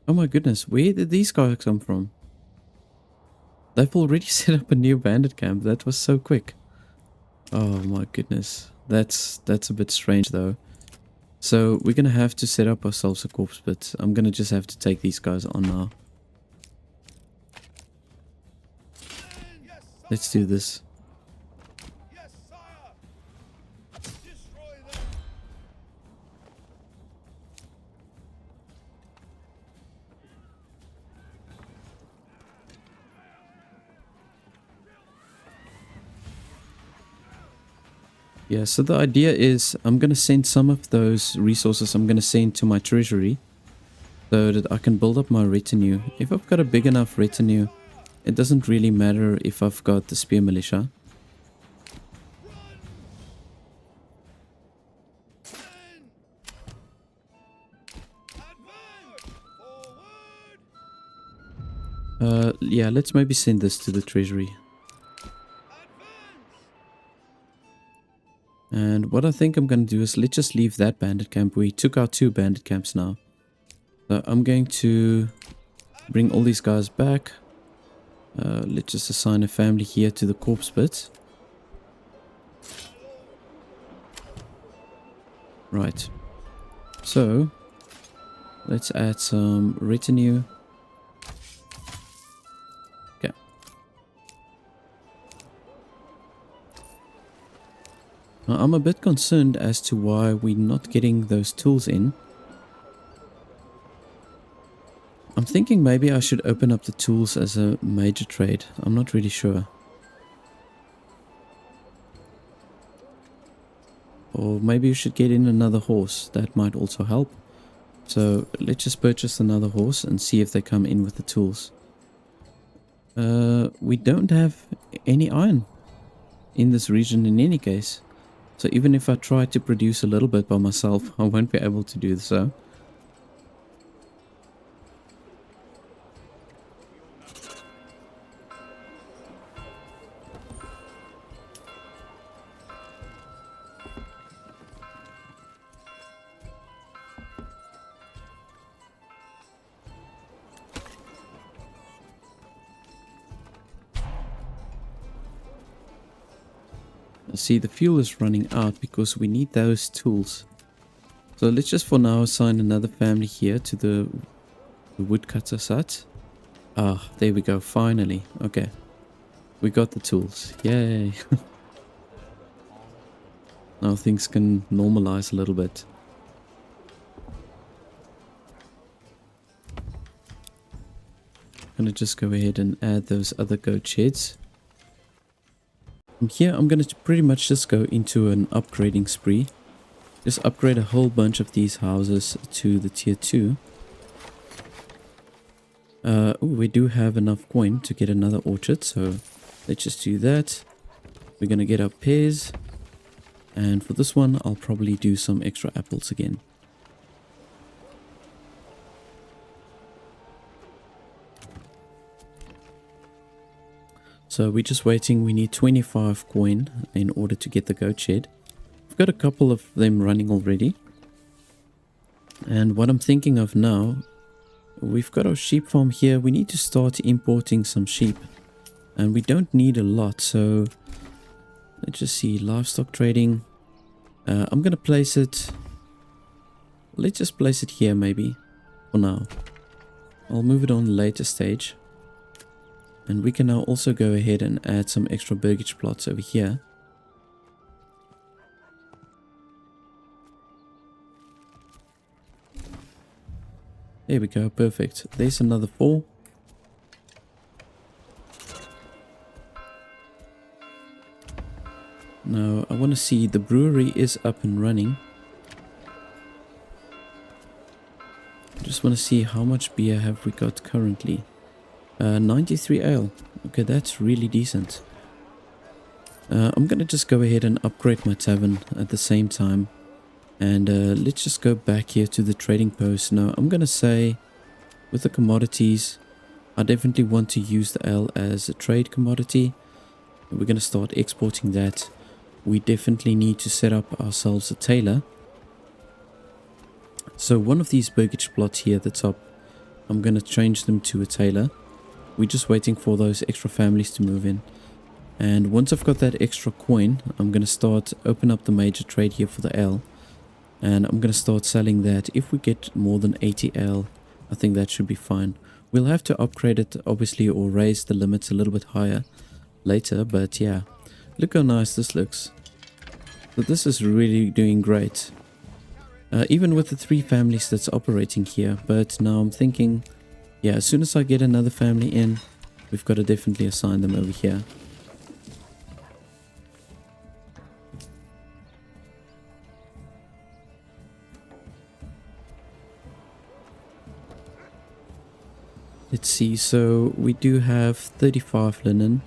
S1: Oh my goodness, where did these guys come from? They've already set up a new bandit camp. That was so quick. Oh my goodness. That's a bit strange though. So we're gonna have to set up ourselves a corpse pit. I'm gonna just have to take these guys on now. Let's do this. Yeah, so the idea is I'm going to send some of those resources I'm going to send to my treasury so that I can build up my retinue. If I've got a big enough retinue, it doesn't really matter if I've got the spear militia. Yeah, let's maybe send this to the treasury. And what I think I'm going to do is let's just leave that bandit camp. We took out 2 bandit camps now. So I'm going to bring all these guys back. Let's just assign a family here to the corpse pit. Right. So let's add some retinue. Okay. Now, I'm a bit concerned as to why we're not getting those tools in. I'm thinking maybe I should open up the tools as a major trade. I'm not really sure. Or maybe you should get in another horse. That might also help. So let's just purchase another horse and see if they come in with the tools. We don't have any iron in this region in any case. So even if I try to produce a little bit by myself, I won't be able to do so. See, the fuel is running out because we need those tools. So let's just for now assign another family here to the woodcutter hut. Ah, there we go, finally. Okay, we got the tools. Yay. Now things can normalize a little bit. I'm gonna just go ahead and add those other goat sheds. From here, I'm going to pretty much just go into an upgrading spree. Just upgrade a whole bunch of these houses to the tier 2. Ooh, we do have enough coin to get another orchard, so let's just do that. We're going to get our pears. And for this one, I'll probably do some extra apples again. So we're just waiting. We need 25 coin in order to get the goat shed. I've got a couple of them running already. And what I'm thinking of now, we've got our sheep farm here. We need to start importing some sheep. And we don't need a lot. So let's just see. Livestock trading. I'm going to place it. Let's just place it here maybe for now. I'll move it on a later stage. And we can now also go ahead and add some extra burgage plots over here. There we go, perfect. There's another 4. Now, I want to see the brewery is up and running. I'm just want to see how much beer have we got currently. 93 ale. Okay, that's really decent. I'm gonna just go ahead and upgrade my tavern at the same time. And let's just go back here to the trading post. Now, I'm gonna say with the commodities, I definitely want to use the ale as a trade commodity. We're gonna start exporting that. We definitely need to set up ourselves a tailor. So one of these burgage plots here at the top, I'm gonna change them to a tailor. We're just waiting for those extra families to move in. And once I've got that extra coin, I'm going to start open up the major trade here for the ale. And I'm going to start selling that. If we get more than 80 ale, I think that should be fine. We'll have to upgrade it obviously or raise the limits a little bit higher later. But yeah, look how nice this looks. So this is really doing great. Even with the 3 families that's operating here. But now I'm thinking, yeah, as soon as I get another family in, we've got to definitely assign them over here. Let's see, so we do have 35 linen.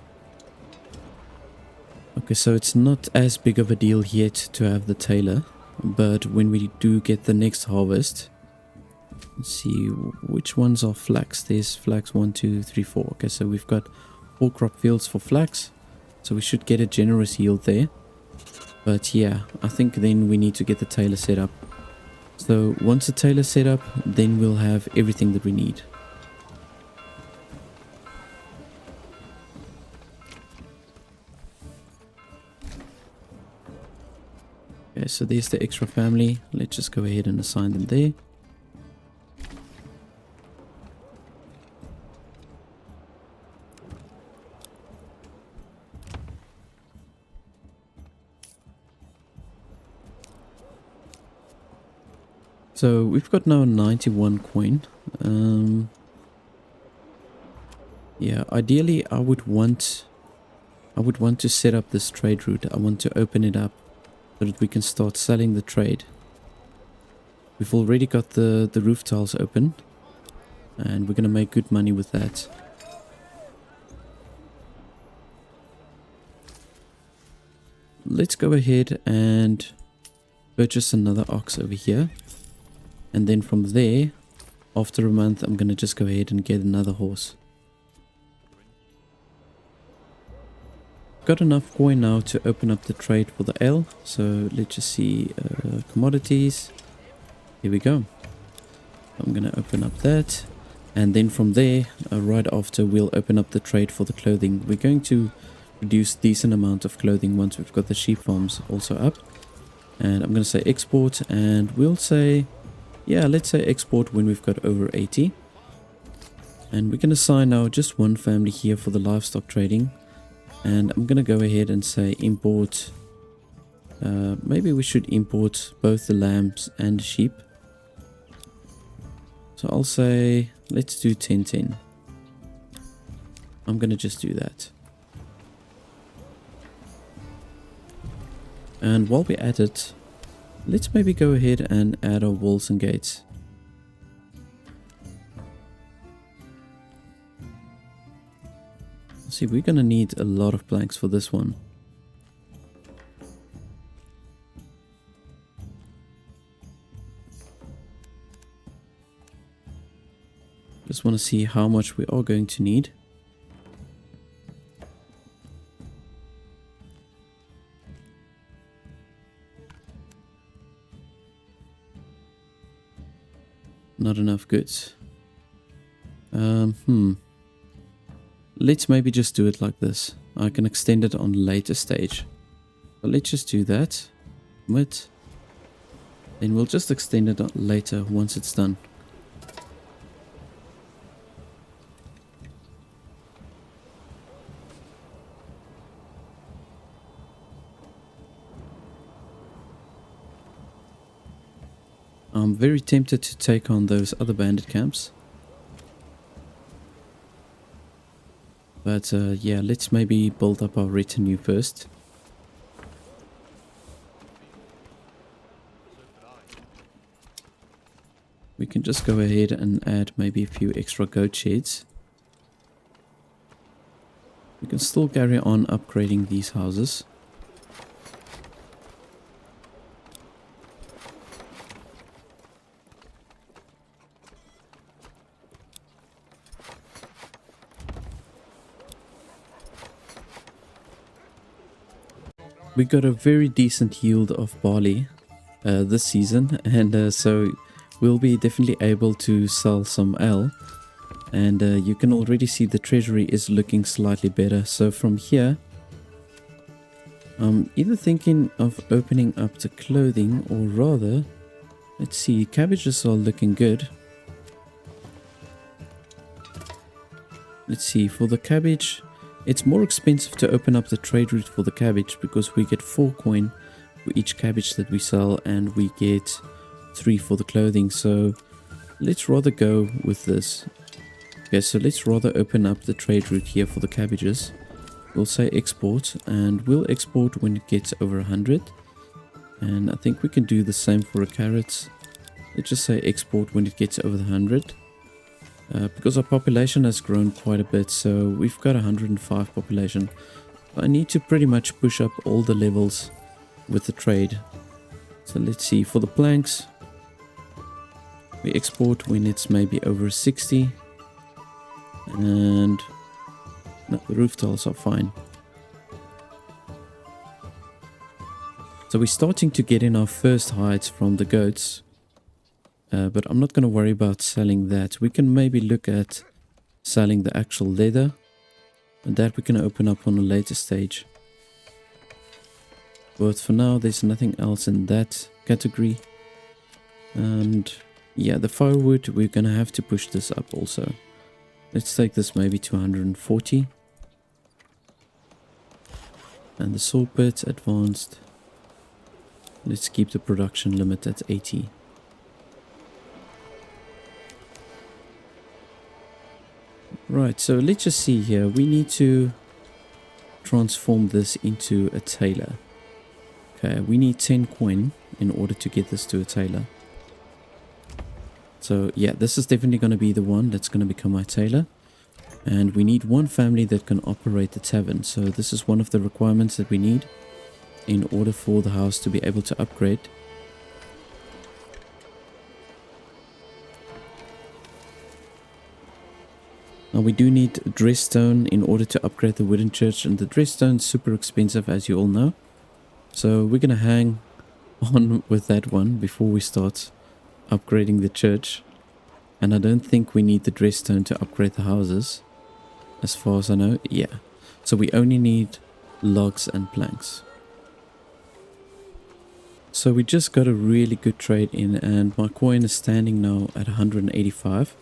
S1: Okay, so it's not as big of a deal yet to have the tailor, but when we do get the next harvest, let's see which ones are flax. There's flax 1, 2, 3, 4. Okay, so we've got 4 crop fields for flax, so we should get a generous yield there. But yeah, I think then we need to get the tailor set up. So once the tailor's set up, then we'll have everything that we need. Okay, so there's the extra family. Let's just go ahead and assign them there. So we've got now 91 coin. Yeah, ideally I would want to set up this trade route. I want to open it up so that we can start selling the trade. We've already got the roof tiles open, and we're going to make good money with that. Let's go ahead and purchase another ox over here. And then from there, after a month, I'm going to just go ahead and get another horse. Got enough coin now to open up the trade for the ale. So let's just see commodities. Here we go. I'm going to open up that. And then from there, right after, we'll open up the trade for the clothing. We're going to produce decent amount of clothing once we've got the sheep farms also up. And I'm going to say export, and we'll say, yeah, let's say export when we've got over 80. And we can assign now just one family here for the livestock trading. And I'm going to go ahead and say import. Maybe we should import both the lambs and the sheep. So I'll say, let's do 1010. I'm going to just do that. And while we're at it, let's maybe go ahead and add our walls and gates. See, we're going to need a lot of planks for this one. Just want to see how much we are going to need. Not enough goods. Let's maybe just do it like this. I can extend it on a later stage. But let's just do that. Commit. Then we'll just extend it on later once it's done. I'm very tempted to take on those other bandit camps. But yeah, let's maybe build up our retinue first. We can just go ahead and add maybe a few extra goat sheds. We can still carry on upgrading these houses. We got a very decent yield of barley this season, and so we'll be definitely able to sell some ale. And you can already see the treasury is looking slightly better. So from here, I'm either thinking of opening up the clothing, or rather, let's see, cabbages are looking good. Let's see, for the cabbage, it's more expensive to open up the trade route for the cabbage because we get 4 coin for each cabbage that we sell, and we get 3 for the clothing. So let's rather go with this. Okay, so let's rather open up the trade route here for the cabbages. We'll say export, and we'll export when it gets over 100. And I think we can do the same for the carrots. Let's just say export when it gets over the 100. Because our population has grown quite a bit, so we've got 105 population. I need to pretty much push up all the levels with the trade. So let's see, for the planks, we export when it's maybe over 60. And no, the roof tiles are fine. So we're starting to get in our first hides from the goats. But I'm not going to worry about selling that. We can maybe look at selling the actual leather. And that we can open up on a later stage. But for now, there's nothing else in that category. And yeah, the firewood, we're going to have to push this up also. Let's take this maybe to 140. And the saw pit advanced. Let's keep the production limit at 80. Right, so let's just see here. We need to transform this into a tailor. Okay, we need 10 coin in order to get this to a tailor. So yeah, this is definitely going to be the one that's going to become my tailor. And we need one family that can operate the tavern. So this is one of the requirements that we need in order for the house to be able to upgrade. Now we do need dress stone in order to upgrade the wooden church, and the dress stone is super expensive, as you all know. So we're going to hang on with that one before we start upgrading the church. And I don't think we need the dress stone to upgrade the houses, as far as I know. Yeah, so we only need logs and planks. So we just got a really good trade in, and my coin is standing now at 185.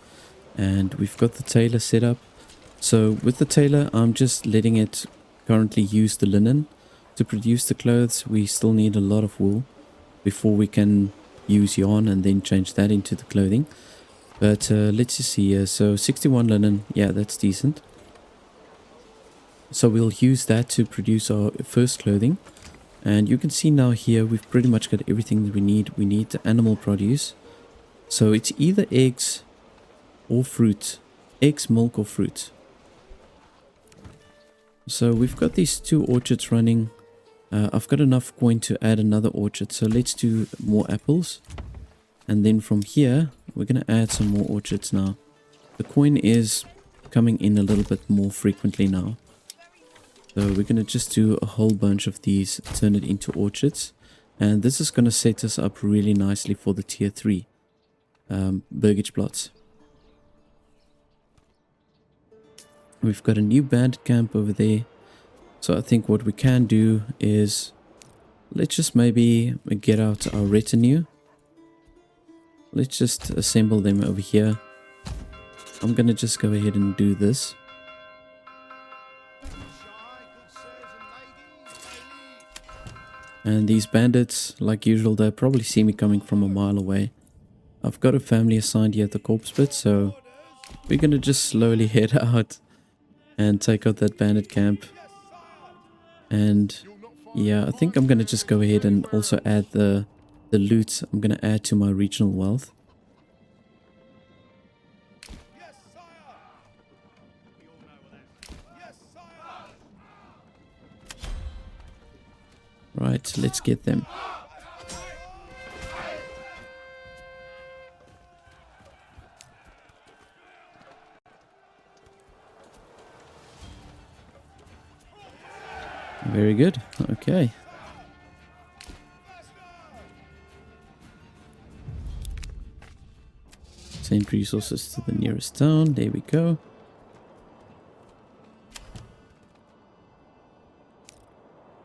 S1: And we've got the tailor set up. So with the tailor, I'm just letting it currently use the linen to produce the clothes. We still need a lot of wool before we can use yarn and then change that into the clothing. But let's just see here. So 61 linen, yeah, that's decent. So we'll use that to produce our first clothing. And you can see now here, we've pretty much got everything that we need. We need the animal produce. So it's either eggs or fruit. Eggs, milk or fruit. So we've got these 2 orchards running. I've got enough coin to add another orchard. So let's do more apples. And then from here, we're going to add some more orchards now. The coin is coming in a little bit more frequently now. So we're going to just do a whole bunch of these, turn it into orchards. And this is going to set us up really nicely for the tier 3 burgage plots. We've got a new bandit camp over there. So I think what we can do is, let's just maybe get out our retinue. Let's just assemble them over here. I'm going to just go ahead and do this. And these bandits, like usual, they'll probably see me coming from a mile away. I've got a family assigned here at the corpse pit, so we're going to just slowly head out and take out that bandit camp. And yeah, I think I'm going to just go ahead and also add the loot. I'm going to add to my regional wealth. Right, let's get them. Very good. Okay. Send resources to the nearest town. There we go.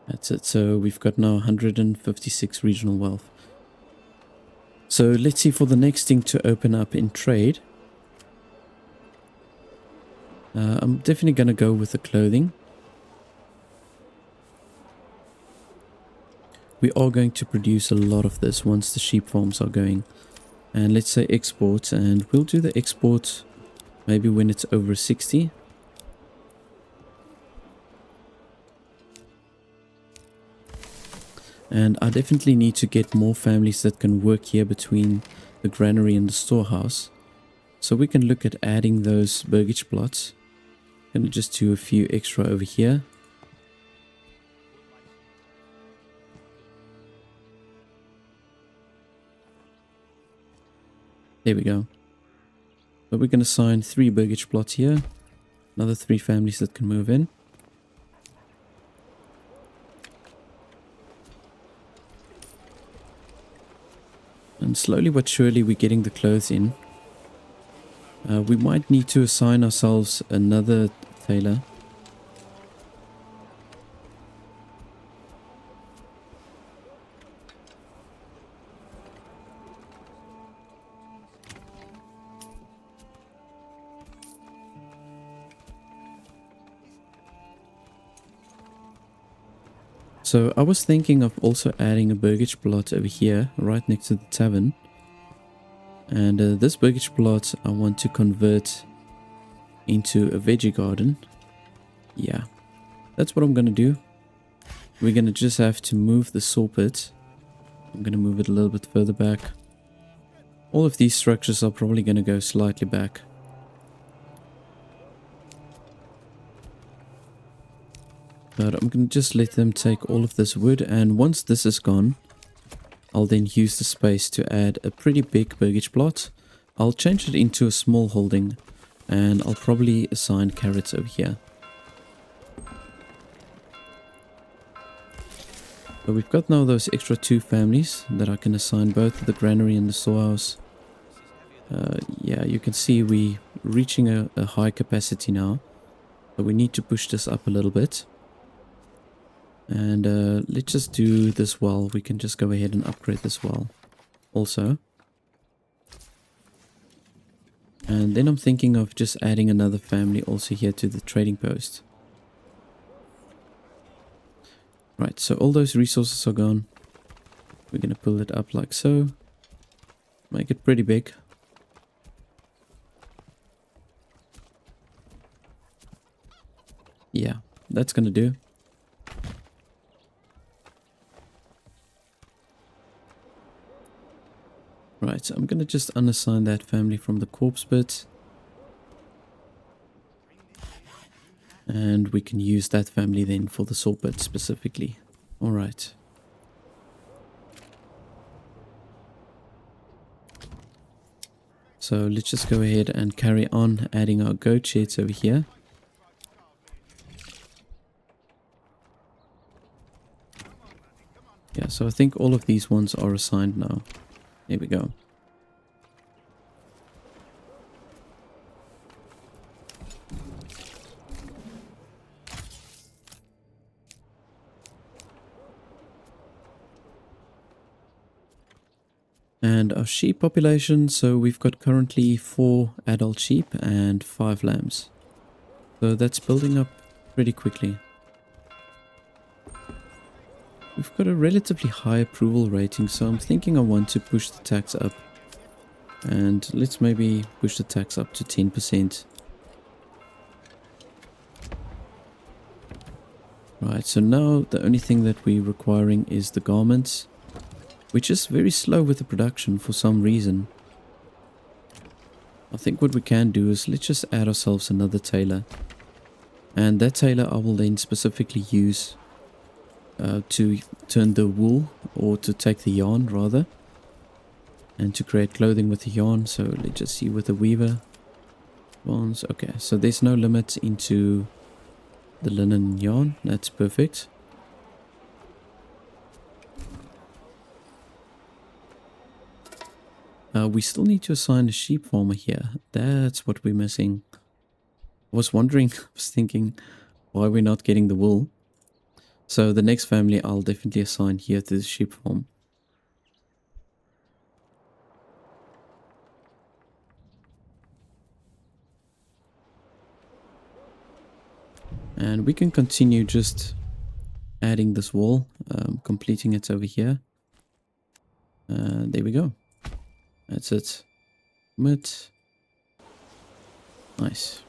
S1: That's it. So we've got now 156 regional wealth. So let's see for the next thing to open up in trade. I'm definitely going to go with the clothing. We are going to produce a lot of this once the sheep farms are going. And let's say export, and we'll do the export maybe when it's over 60. And I definitely need to get more families that can work here between the granary and the storehouse. So we can look at adding those burgage plots. Gonna just do a few extra over here. There we go. So we're going to assign 3 burgage plots here. Another 3 families that can move in. And slowly but surely we're getting the clothes in. We might need to assign ourselves another tailor. So I was thinking of also adding a burgage plot over here, right next to the tavern. And this burgage plot I want to convert into a veggie garden. Yeah, that's what I'm going to do. We're going to just have to move the saw pit. I'm going to move it a little bit further back. All of these structures are probably going to go slightly back. But I'm going to just let them take all of this wood, and once this is gone, I'll then use the space to add a pretty big burgage plot. I'll change it into a small holding, and I'll probably assign carrots over here. But we've got now those extra 2 families that I can assign both to the granary and the storehouse. Yeah, you can see we're reaching a high capacity now, but we need to push this up a little bit. And let's just do this well. We can just go ahead and upgrade this well also. And then I'm thinking of just adding another family also here to the trading post. Right, so all those resources are gone. We're going to pull it up like so. Make it pretty big. Yeah, that's going to do. Right, so I'm going to just unassign that family from the corpse bit. And we can use that family then for the saw pit specifically. Alright. So let's just go ahead and carry on adding our goat sheds over here. Yeah, so I think all of these ones are assigned now. There we go. And our sheep population, so we've got currently 4 adult sheep and 5 lambs. So that's building up pretty quickly. We've got a relatively high approval rating, so I'm thinking I want to push the tax up. And let's maybe push the tax up to 10%. Right, so now the only thing that we're requiring is the garments, which is very slow with the production for some reason. I think what we can do is let's just add ourselves another tailor. And that tailor I will then specifically use to turn the wool, or to take the yarn rather, and to create clothing with the yarn. So let's just see with the weaver. Bonds. Okay, so there's no limit into the linen yarn. That's perfect. We still need to assign a sheep farmer here. That's what we're missing. I was wondering, I was thinking, why we're not getting the wool. So the next family I'll definitely assign here to the sheep farm. And we can continue just adding this wall, completing it over here. There we go. That's it. Commit. Nice.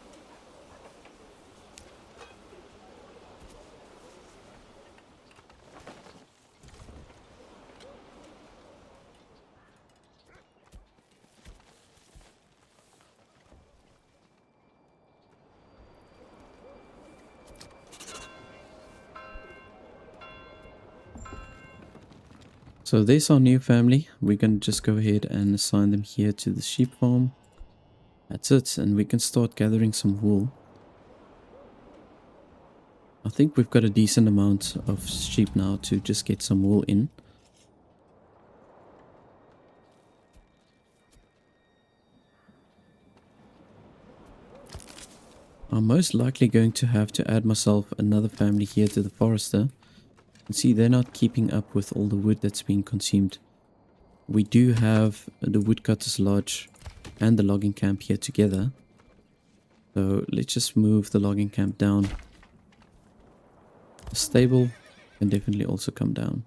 S1: So there's our new family. We're going to just go ahead and assign them here to the sheep farm. That's it, and we can start gathering some wool. I think we've got a decent amount of sheep now to just get some wool in. I'm most likely going to have to add myself another family here to the forester. And see, they're not keeping up with all the wood that's being consumed. We do have the woodcutter's lodge and the logging camp here together. So let's just move the logging camp down. The stable can definitely also come down.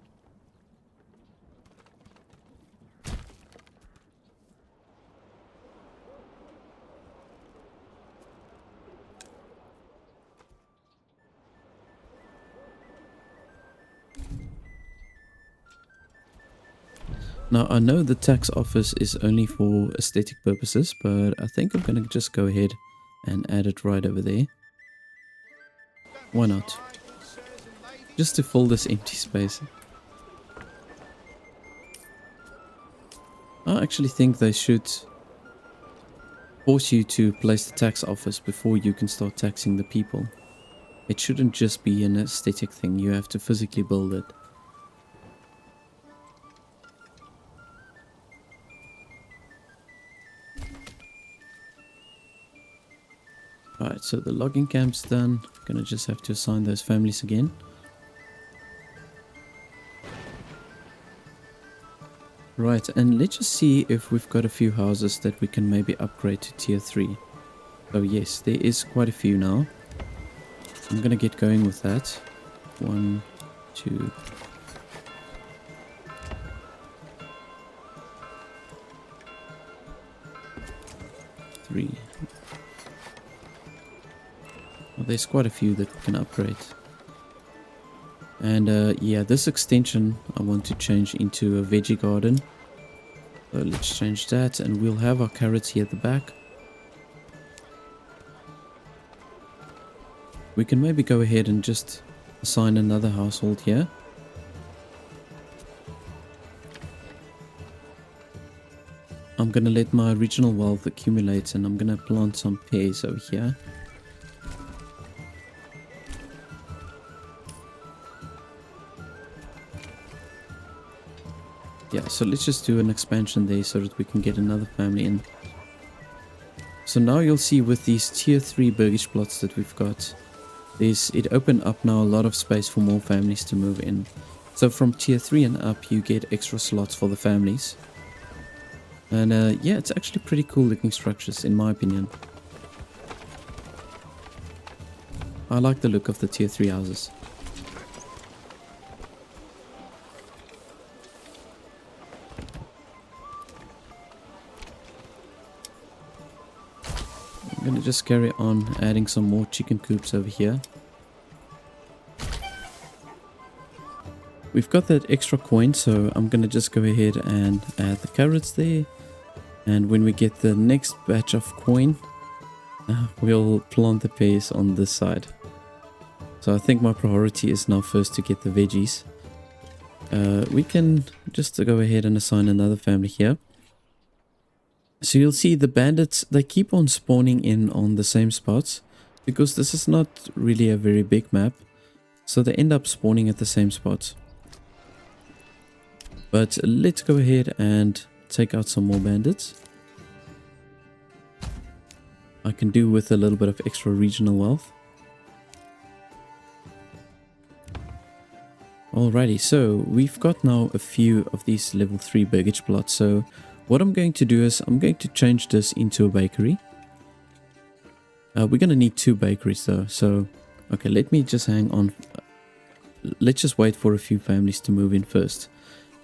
S1: Now, I know the tax office is only for aesthetic purposes, but I think I'm going to just go ahead and add it right over there. Why not? Just to fill this empty space. I actually think they should force you to place the tax office before you can start taxing the people. It shouldn't just be an aesthetic thing, you have to physically build it. Alright, so the logging camp's done. Gonna just have to assign those families again. Right, and let's just see if we've got a few houses that we can maybe upgrade to tier 3. So yes, there is quite a few now. I'm gonna get going with that. 1, 2... 3. Well, there's quite a few that we can upgrade. And yeah, this extension I want to change into a veggie garden. So let's change that, and we'll have our carrots here at the back. We can maybe go ahead and just assign another household here. I'm gonna let my original wealth accumulate, and I'm gonna plant some pears over here. Yeah, so let's just do an expansion there so that we can get another family in. So now you'll see with these tier 3 burgish plots that we've got, it opened up now a lot of space for more families to move in. So from tier 3 and up, you get extra slots for the families. And yeah, it's actually pretty cool looking structures in my opinion. I like the look of the tier 3 houses. I'm gonna just carry on adding some more chicken coops over here. We've got that extra coin, so I'm gonna just go ahead and add the carrots there. And when we get the next batch of coin, we'll plant the pears on this side. So I think my priority is now first to get the veggies. We can just go ahead and assign another family here. So you'll see the bandits, they keep on spawning in on the same spots because this is not really a very big map. So they end up spawning at the same spots. But let's go ahead and take out some more bandits. I can do with a little bit of extra regional wealth. Alrighty, so we've got now a few of these level 3 baggage plots. So what I'm going to do is I'm going to change this into a bakery. We're going to need 2 bakeries though. So, okay, let me just hang on. Let's just wait for a few families to move in first.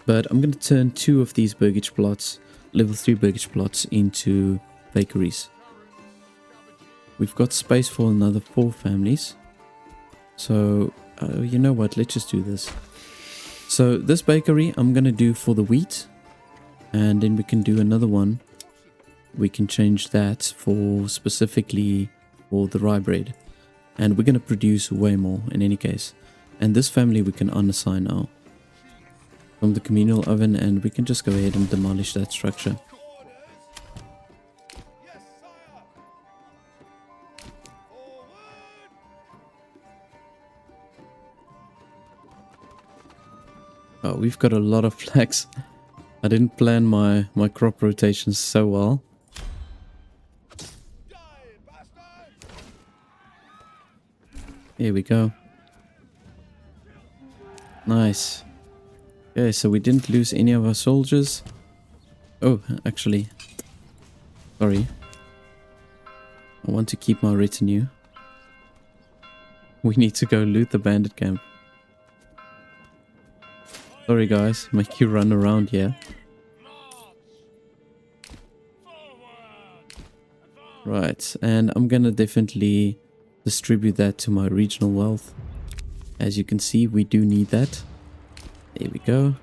S1: But I'm going to turn 2 of these baggage plots, level 3 baggage plots, into bakeries. We've got space for another 4 families. So, you know what, let's just do this. So this bakery I'm going to do for the wheat. And then we can do another one. We can change that for specifically for the rye bread. And we're going to produce way more in any case. And this family we can unassign now from the communal oven, and we can just go ahead and demolish that structure. Oh, we've got a lot of flags. I didn't plan my crop rotations so well. Here we go. Nice. Okay, so we didn't lose any of our soldiers. Oh, actually. Sorry. I want to keep my retinue. We need to go loot the bandit camp. Sorry guys, make you run around here. Right, and I'm gonna definitely distribute that to my regional wealth. As you can see, we do need that. There we go.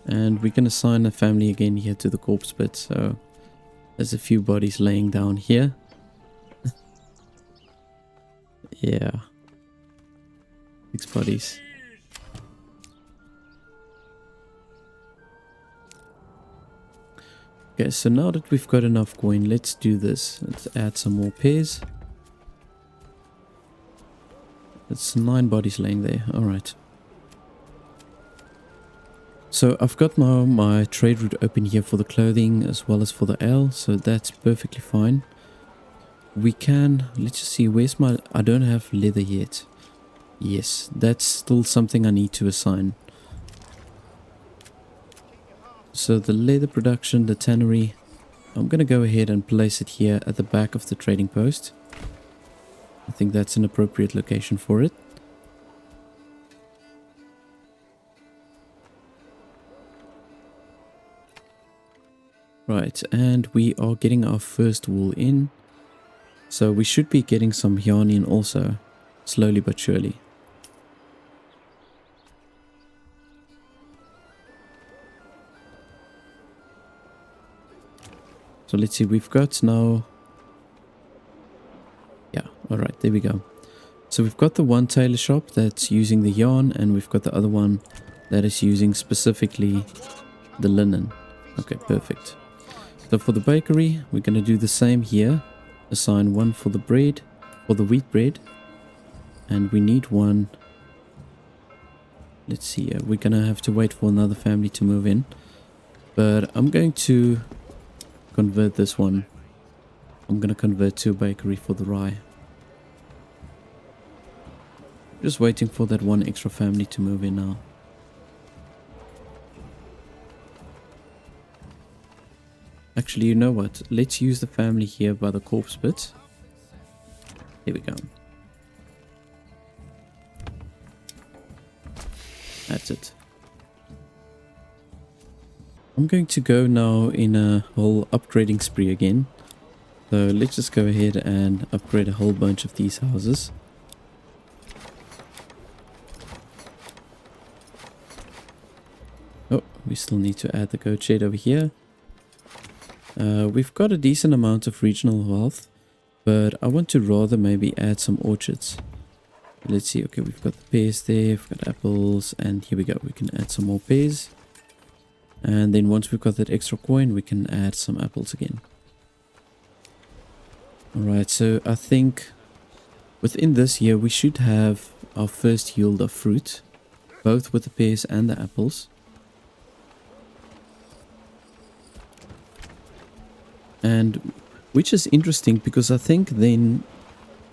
S1: And we can assign a family again here to the corpse pit. So there's a few bodies laying down here. Yeah. 6 bodies. Okay, so now that we've got enough coin, let's do this. Let's add some more pairs. It's 9 bodies laying there. Alright. So I've got now my trade route open here for the clothing as well as for the ale. So that's perfectly fine. We can... Let's just see. Where's my... I don't have leather yet. Yes, that's still something I need to assign. So the leather production, the tannery, I'm going to go ahead and place it here at the back of the trading post. I think that's an appropriate location for it. Right, and we are getting our first wool in. So we should be getting some yarn in also, slowly but surely. So let's see, we've got now... Yeah, alright, there we go. So we've got the one tailor shop that's using the yarn, and we've got the other one that is using specifically the linen. Okay, perfect. So for the bakery, we're going to do the same here. Assign one for the bread, for the wheat bread. And we need one... Let's see, we're going to have to wait for another family to move in. But I'm going to convert this one. I'm going to convert to a bakery for the rye. Just waiting for that one extra family to move in now. Actually, you know what? Let's use the family here by the corpse pit. Here we go. That's it. I'm going to go now in a whole upgrading spree again. So let's just go ahead and upgrade a whole bunch of these houses. Oh, we still need to add the goat shed over here. We've got a decent amount of regional wealth. But I want to rather maybe add some orchards. Let's see. Okay, we've got the pears there, we've got apples, and here we go. We can add some more pears. And then once we've got that extra coin, we can add some apples again. Alright, so I think within this year we should have our first yield of fruit, both with the pears and the apples. And which is interesting because I think then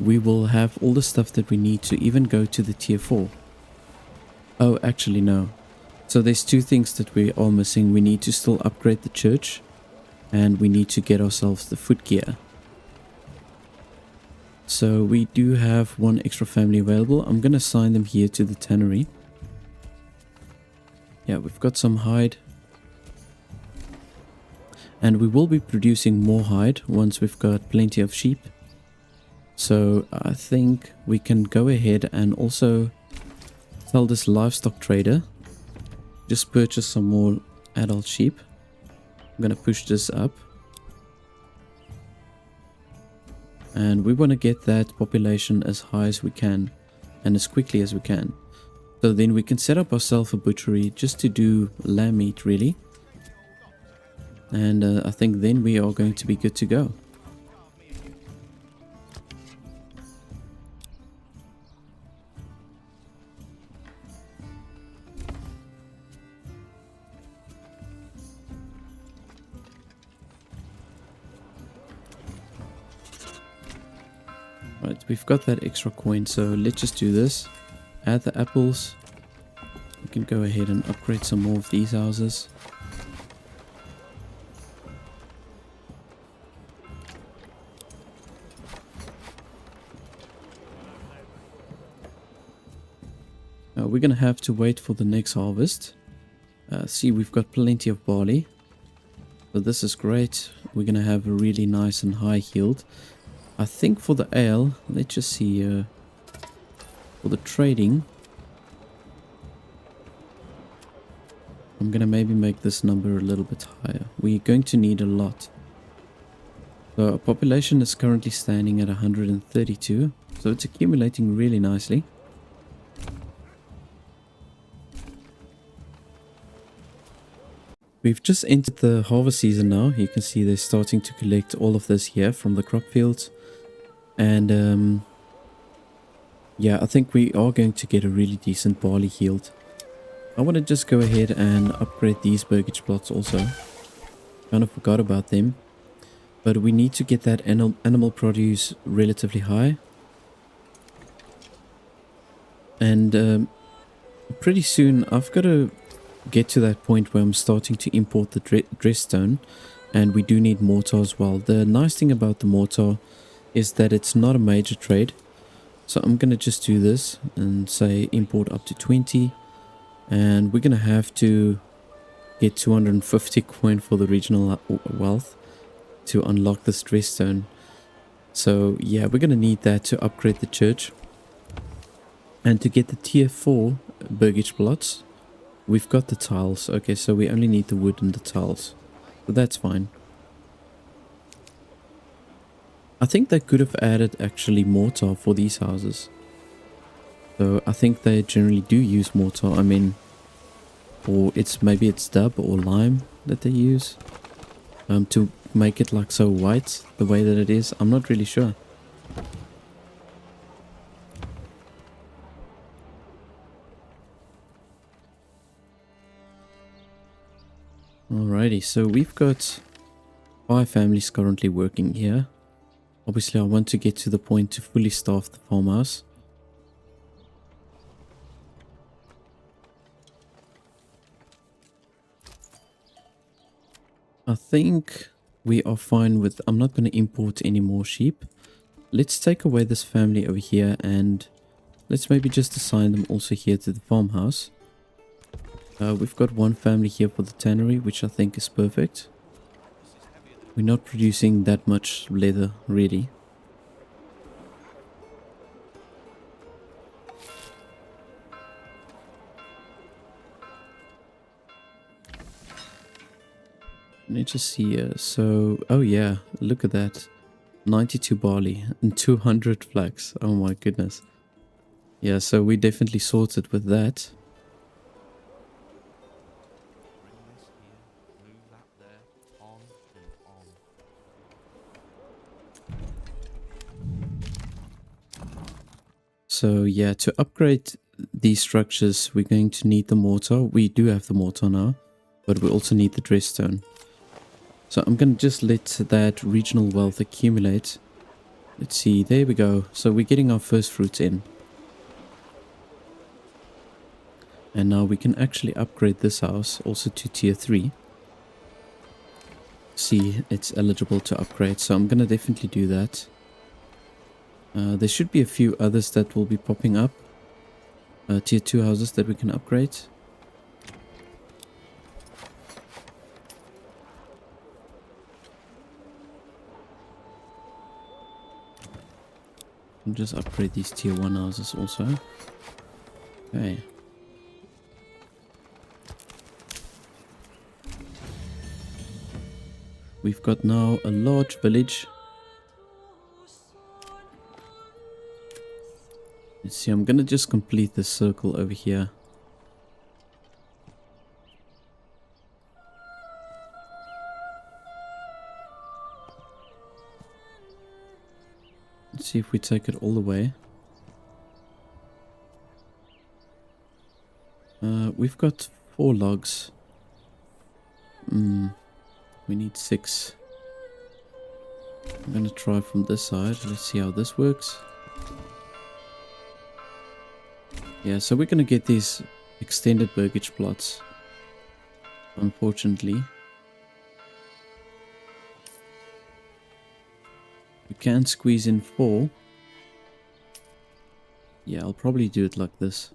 S1: we will have all the stuff that we need to even go to the tier 4. Oh, actually no. So there's two things that we are missing. We need to still upgrade the church, and we need to get ourselves the footgear. So we do have one extra family available. I'm going to assign them here to the tannery. Yeah, we've got some hide. And we will be producing more hide once we've got plenty of sheep. So I think we can go ahead and also tell this livestock trader, just purchase some more adult sheep. I'm going to push this up. And we want to get that population as high as we can and as quickly as we can. So then we can set up ourselves a butchery just to do lamb meat really. And I think then we are going to be good to go. Right, we've got that extra coin, so let's just do this. Add the apples. We can go ahead and upgrade some more of these houses. We're going to have to wait for the next harvest. See, we've got plenty of barley. So this is great. We're going to have a really nice and high yield. I think for the ale, let's just see, for the trading, I'm going to maybe make this number a little bit higher. We're going to need a lot. So our population is currently standing at 132, so it's accumulating really nicely. We've just entered the harvest season now. You can see they're starting to collect all of this here from the crop fields. And yeah, I think we are going to get a really decent barley yield. I want to just go ahead and upgrade these burgage plots also. Kind of forgot about them. But we need to get that animal produce relatively high. And pretty soon I've got to get to that point where I'm starting to import the dress stone. And we do need mortar as well. The nice thing about the mortar is that it's not a major trade. So I'm going to just do this and say import up to 20. And we're going to have to get 250 coin for the regional wealth to unlock this dress stone. So yeah, we're going to need that to upgrade the church. And to get the tier 4 burgage plots, we've got the tiles. Okay, so we only need the wood and the tiles. So that's fine. I think they could have added actually mortar for these houses. So I think they generally do use mortar. I mean, or maybe it's dub or lime that they use to make it like so white the way that it is. I'm not really sure. Alrighty, so we've got 5 families currently working here. Obviously, I want to get to the point to fully staff the farmhouse. I think we are fine with... I'm not going to import any more sheep. Let's take away this family over here and let's maybe just assign them also here to the farmhouse. We've got one family here for the tannery, which I think is perfect. We're not producing that much leather, really. Let's just see here. So, oh yeah, look at that. 92 barley and 200 flax. Oh my goodness. Yeah, so we definitely sorted with that. So yeah, to upgrade these structures, we're going to need the mortar. We do have the mortar now, but we also need the dress stone. So I'm going to just let that regional wealth accumulate. Let's see, there we go. So we're getting our first fruits in. And now we can actually upgrade this house also to tier 3. See, it's eligible to upgrade, so I'm going to definitely do that. There should be a few others that will be popping up. Tier 2 houses that we can upgrade. I'll just upgrade these tier 1 houses also. Okay. We've got now a large village. Let's see, I'm gonna just complete this circle over here. Let's see if we take it all the way. We've got 4 logs. We need 6. I'm gonna try from this side. Let's see how this works. Yeah, so we're gonna get these extended burgage plots. Unfortunately. We can squeeze in 4. Yeah, I'll probably do it like this.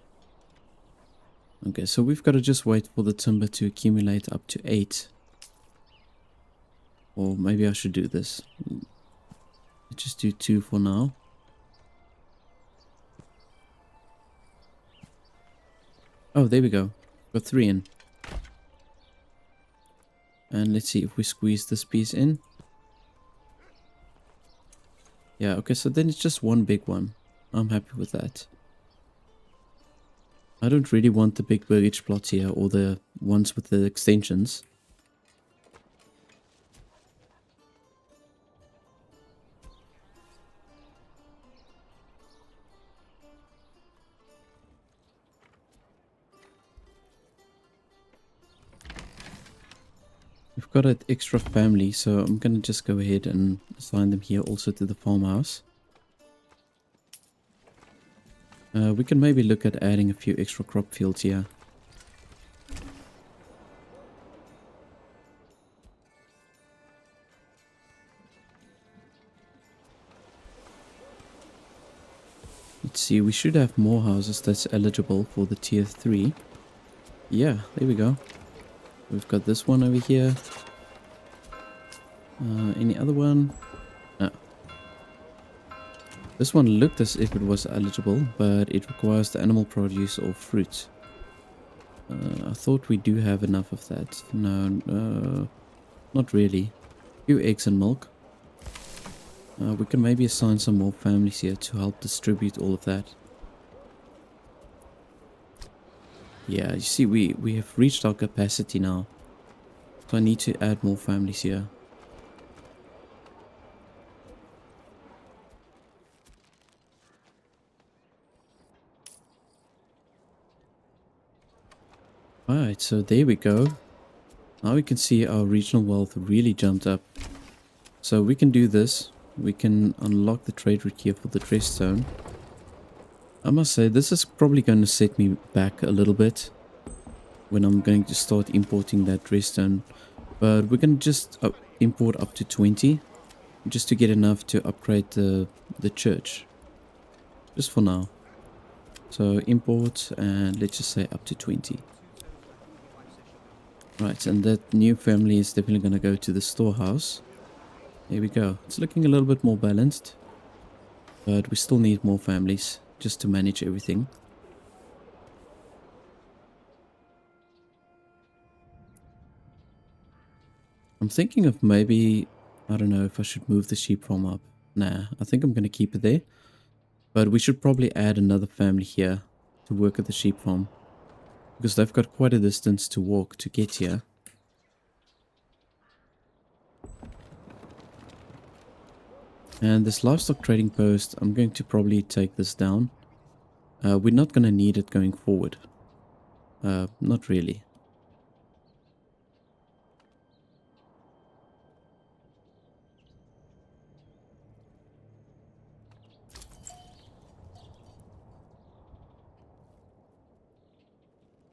S1: Okay, so we've got to just wait for the timber to accumulate up to 8. Or maybe I should do this. Let's just do 2 for now. Oh, there we go. Got 3 in. And let's see if we squeeze this piece in. Yeah, okay, so then it's just one big one. I'm happy with that. I don't really want the big burgage plots here, or the ones with the extensions. We've got an extra family, so I'm gonna just go ahead and assign them here also to the farmhouse. We can maybe look at adding a few extra crop fields here. Let's see, we should have more houses that's eligible for the tier 3. Yeah, there we go. We've got this one over here. Any other one? No. This one looked as if it was eligible, but it requires the animal produce or fruit. I thought we do have enough of that. No, not really. A few eggs and milk. We can maybe assign some more families here to help distribute all of that. Yeah, you see, we have reached our capacity now. So I need to add more families here. Alright, so there we go. Now we can see our regional wealth really jumped up. So we can do this. We can unlock the trade route here for the dress stone. I must say, this is probably going to set me back a little bit when I'm going to start importing that dress stone. But we're going to just import up to 20, just to get enough to upgrade the church. Just for now. So import, and let's just say up to 20. Right, and that new family is definitely going to go to the storehouse. There we go. It's looking a little bit more balanced. But we still need more families just to manage everything. I'm thinking of maybe, I don't know if I should move the sheep farm up. Nah, I think I'm going to keep it there. But we should probably add another family here to work at the sheep farm. Because they've got quite a distance to walk to get here. And this livestock trading post, I'm going to probably take this down. We're not going to need it going forward. Not really.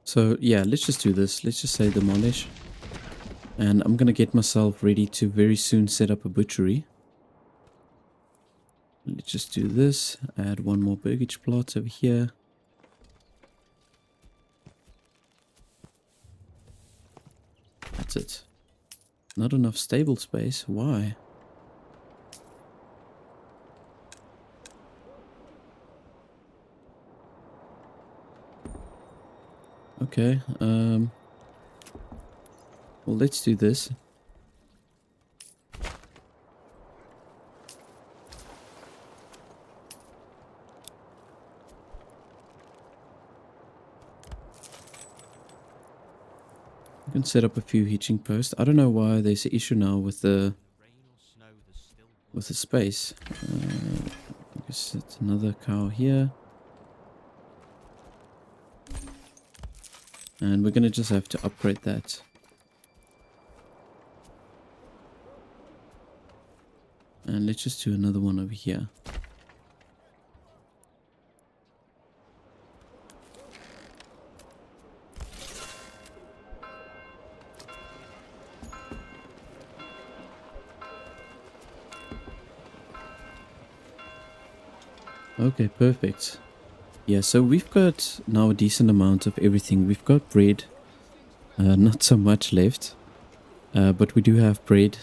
S1: So yeah, let's just do this. Let's just say demolish. And I'm going to get myself ready to very soon set up a butchery. Let's just do this. Add one more burgage plot over here. That's it. Not enough stable space. Why? Okay. Well, let's do this. You can set up a few hitching posts. I don't know why there's an issue now with the space. I guess it's another cow here. And we're gonna just have to upgrade that. And let's just do another one over here. Okay, perfect. Yeah, so we've got now a decent amount of everything. We've got bread, not so much left, but we do have bread.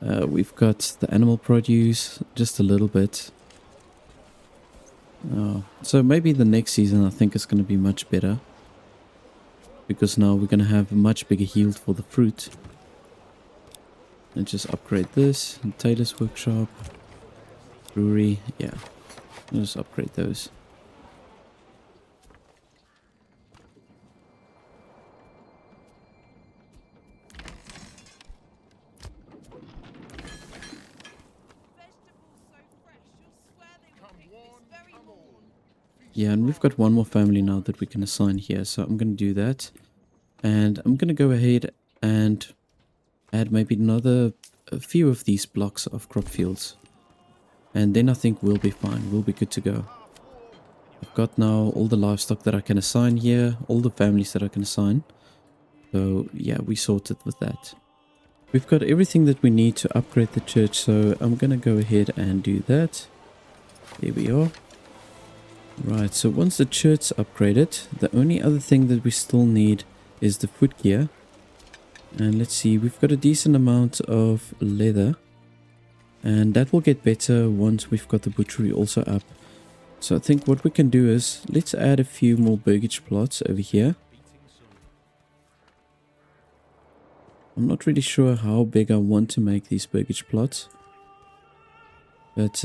S1: We've got the animal produce, just a little bit. So maybe the next season I think is going to be much better. Because now we're going to have a much bigger yield for the fruit. And just upgrade this. And tailor's workshop. Brewery. Yeah. I'll just upgrade those. Yeah, and we've got one more family now that we can assign here, so I'm going to do that. And I'm going to go ahead and add maybe a few of these blocks of crop fields. And then I think we'll be fine, we'll be good to go. I've got now all the livestock that I can assign here, all the families that I can assign. So yeah, we sorted with that. We've got everything that we need to upgrade the church, so I'm going to go ahead and do that. There we are. Right, so once the church's upgraded, the only other thing that we still need is the footgear. And let's see, we've got a decent amount of leather. And that will get better once we've got the butchery also up. So I think what we can do is, let's add a few more burgage plots over here. I'm not really sure how big I want to make these burgage plots. But,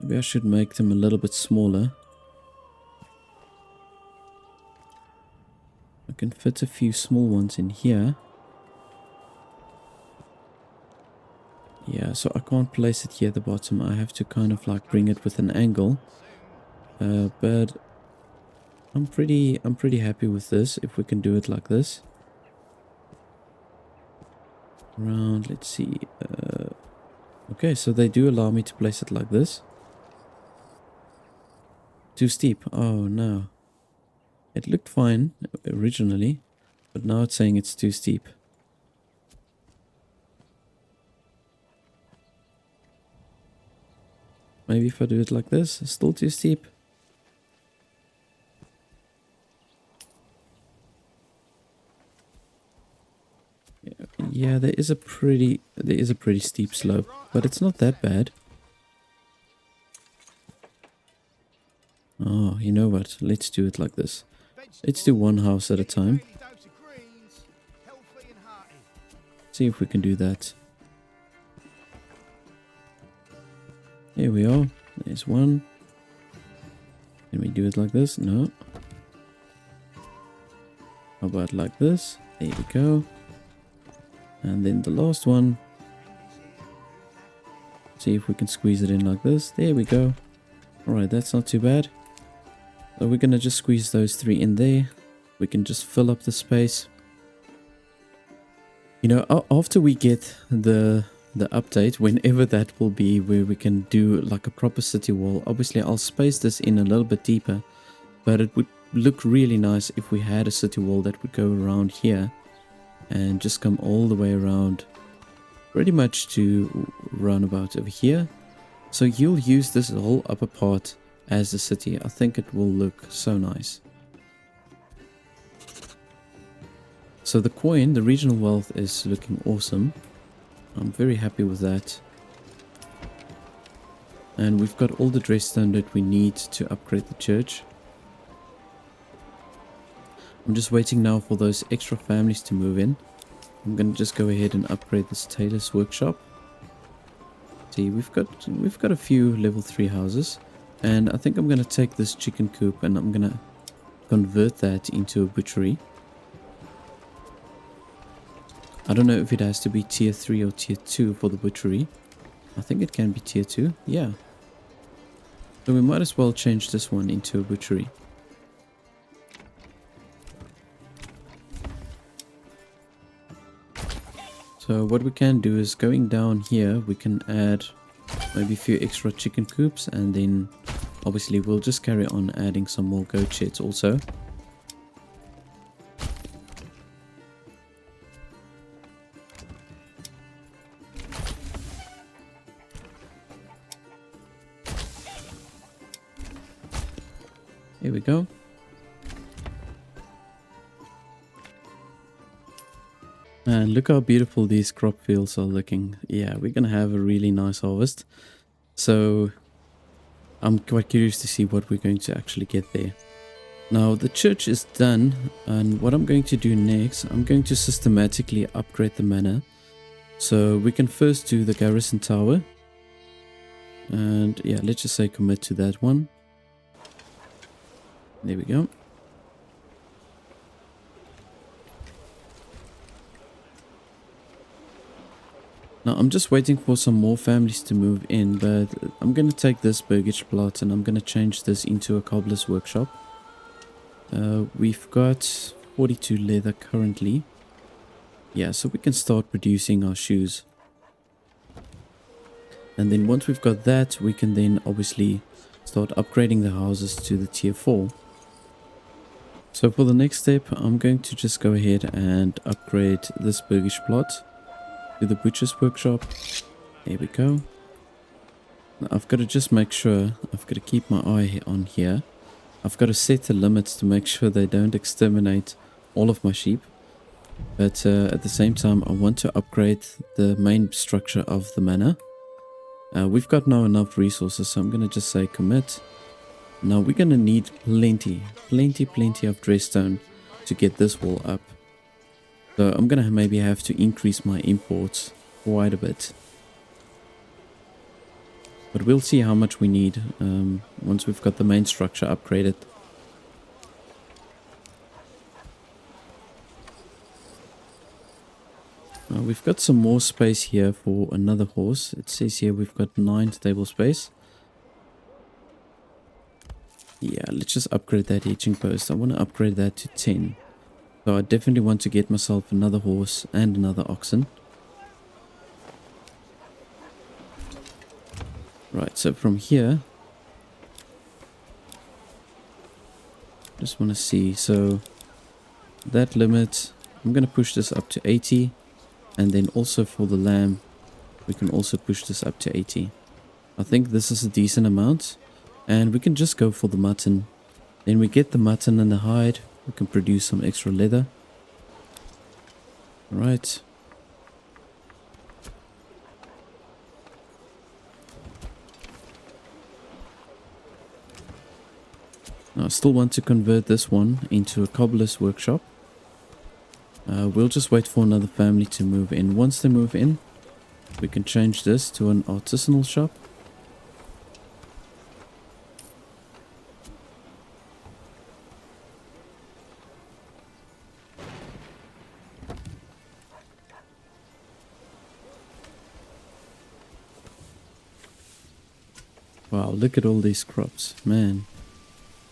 S1: maybe I should make them a little bit smaller. I can fit a few small ones in here. Yeah, so I can't place it here at the bottom. I have to kind of like bring it with an angle. But I'm pretty happy with this if we can do it like this. Around, let's see. Okay, so they do allow me to place it like this. Too steep. Oh no. It looked fine originally, but now it's saying it's too steep. Maybe if I do it like this, it's still too steep. Yeah, there is a pretty steep slope, but it's not that bad. Oh, you know what? Let's do it like this. Let's do one house at a time. See if we can do that. Here we are. There's one. Can we do it like this? No. How about like this? There we go. And then the last one. See if we can squeeze it in like this. There we go. Alright, that's not too bad. So we're going to just squeeze those 3 in there. We can just fill up the space. You know, after we get the update, whenever that will be, where we can do like a proper city wall, obviously I'll space this in a little bit deeper, but it would look really nice if we had a city wall that would go around here and just come all the way around pretty much to roundabout over here. So you'll use this whole upper part as a city. I think it will look so nice. So the coin, the regional wealth, is looking awesome. I'm very happy with that. And we've got all the dressstone that we need to upgrade the church. I'm just waiting now for those extra families to move in. I'm going to just go ahead and upgrade this tailor's workshop. See, we've got a few level 3 houses. And I think I'm going to take this chicken coop and I'm going to convert that into a butchery. I don't know if it has to be tier 3 or tier 2 for the butchery. I think it can be tier 2, yeah. So we might as well change this one into a butchery. So what we can do is, going down here, we can add maybe a few extra chicken coops, and then obviously we'll just carry on adding some more goat sheds also. Here we go. And look how beautiful these crop fields are looking. Yeah, we're gonna have a really nice harvest. So I'm quite curious to see what we're going to actually get there. Now the church is done, and what I'm going to do next, I'm going to systematically upgrade the manor. So we can first do the garrison tower. And yeah, let's just say commit to that one. There we go. Now I'm just waiting for some more families to move in, but I'm going to take this burgage plot and I'm going to change this into a cobbler's workshop. We've got 42 leather currently. Yeah, so we can start producing our shoes. And then once we've got that, we can then obviously start upgrading the houses to the tier 4. So for the next step, I'm going to just go ahead and upgrade this burgage plot to the butcher's workshop. There we go. Now I've got to just make sure, I've got to keep my eye on here. I've got to set the limits to make sure they don't exterminate all of my sheep. But at the same time, I want to upgrade the main structure of the manor. We've got now enough resources, so I'm going to just say commit. Now we're going to need plenty of dressstone to get this wall up. So I'm going to maybe have to increase my imports quite a bit. But we'll see how much we need once we've got the main structure upgraded. We've got some more space here for another horse. It says here we've got 9 stable space. Yeah, let's just upgrade that hitching post. I want to upgrade that to 10. So I definitely want to get myself another horse and another oxen. Right, so from here, just want to see. So that limit, I'm going to push this up to 80. And then also for the lamb, we can also push this up to 80. I think this is a decent amount. And we can just go for the mutton. Then we get the mutton and the hide. We can produce some extra leather. Right. Now I still want to convert this one into a cobbler's workshop. We'll just wait for another family to move in. Once they move in, we can change this to an artisanal shop. Wow, look at all these crops. Man,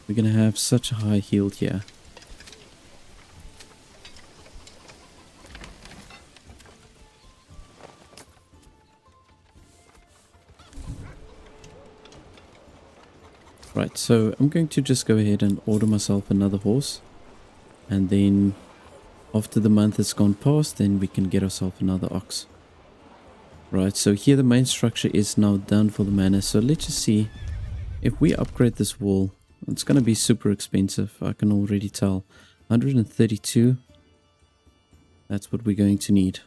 S1: we're gonna have such a high yield here. Right, so I'm going to just go ahead and order myself another horse. And then after the month has gone past, then we can get ourselves another ox. Right, so here the main structure is now done for the manor. So let's just see if we upgrade this wall. It's going to be super expensive, I can already tell. 132. That's what we're going to need.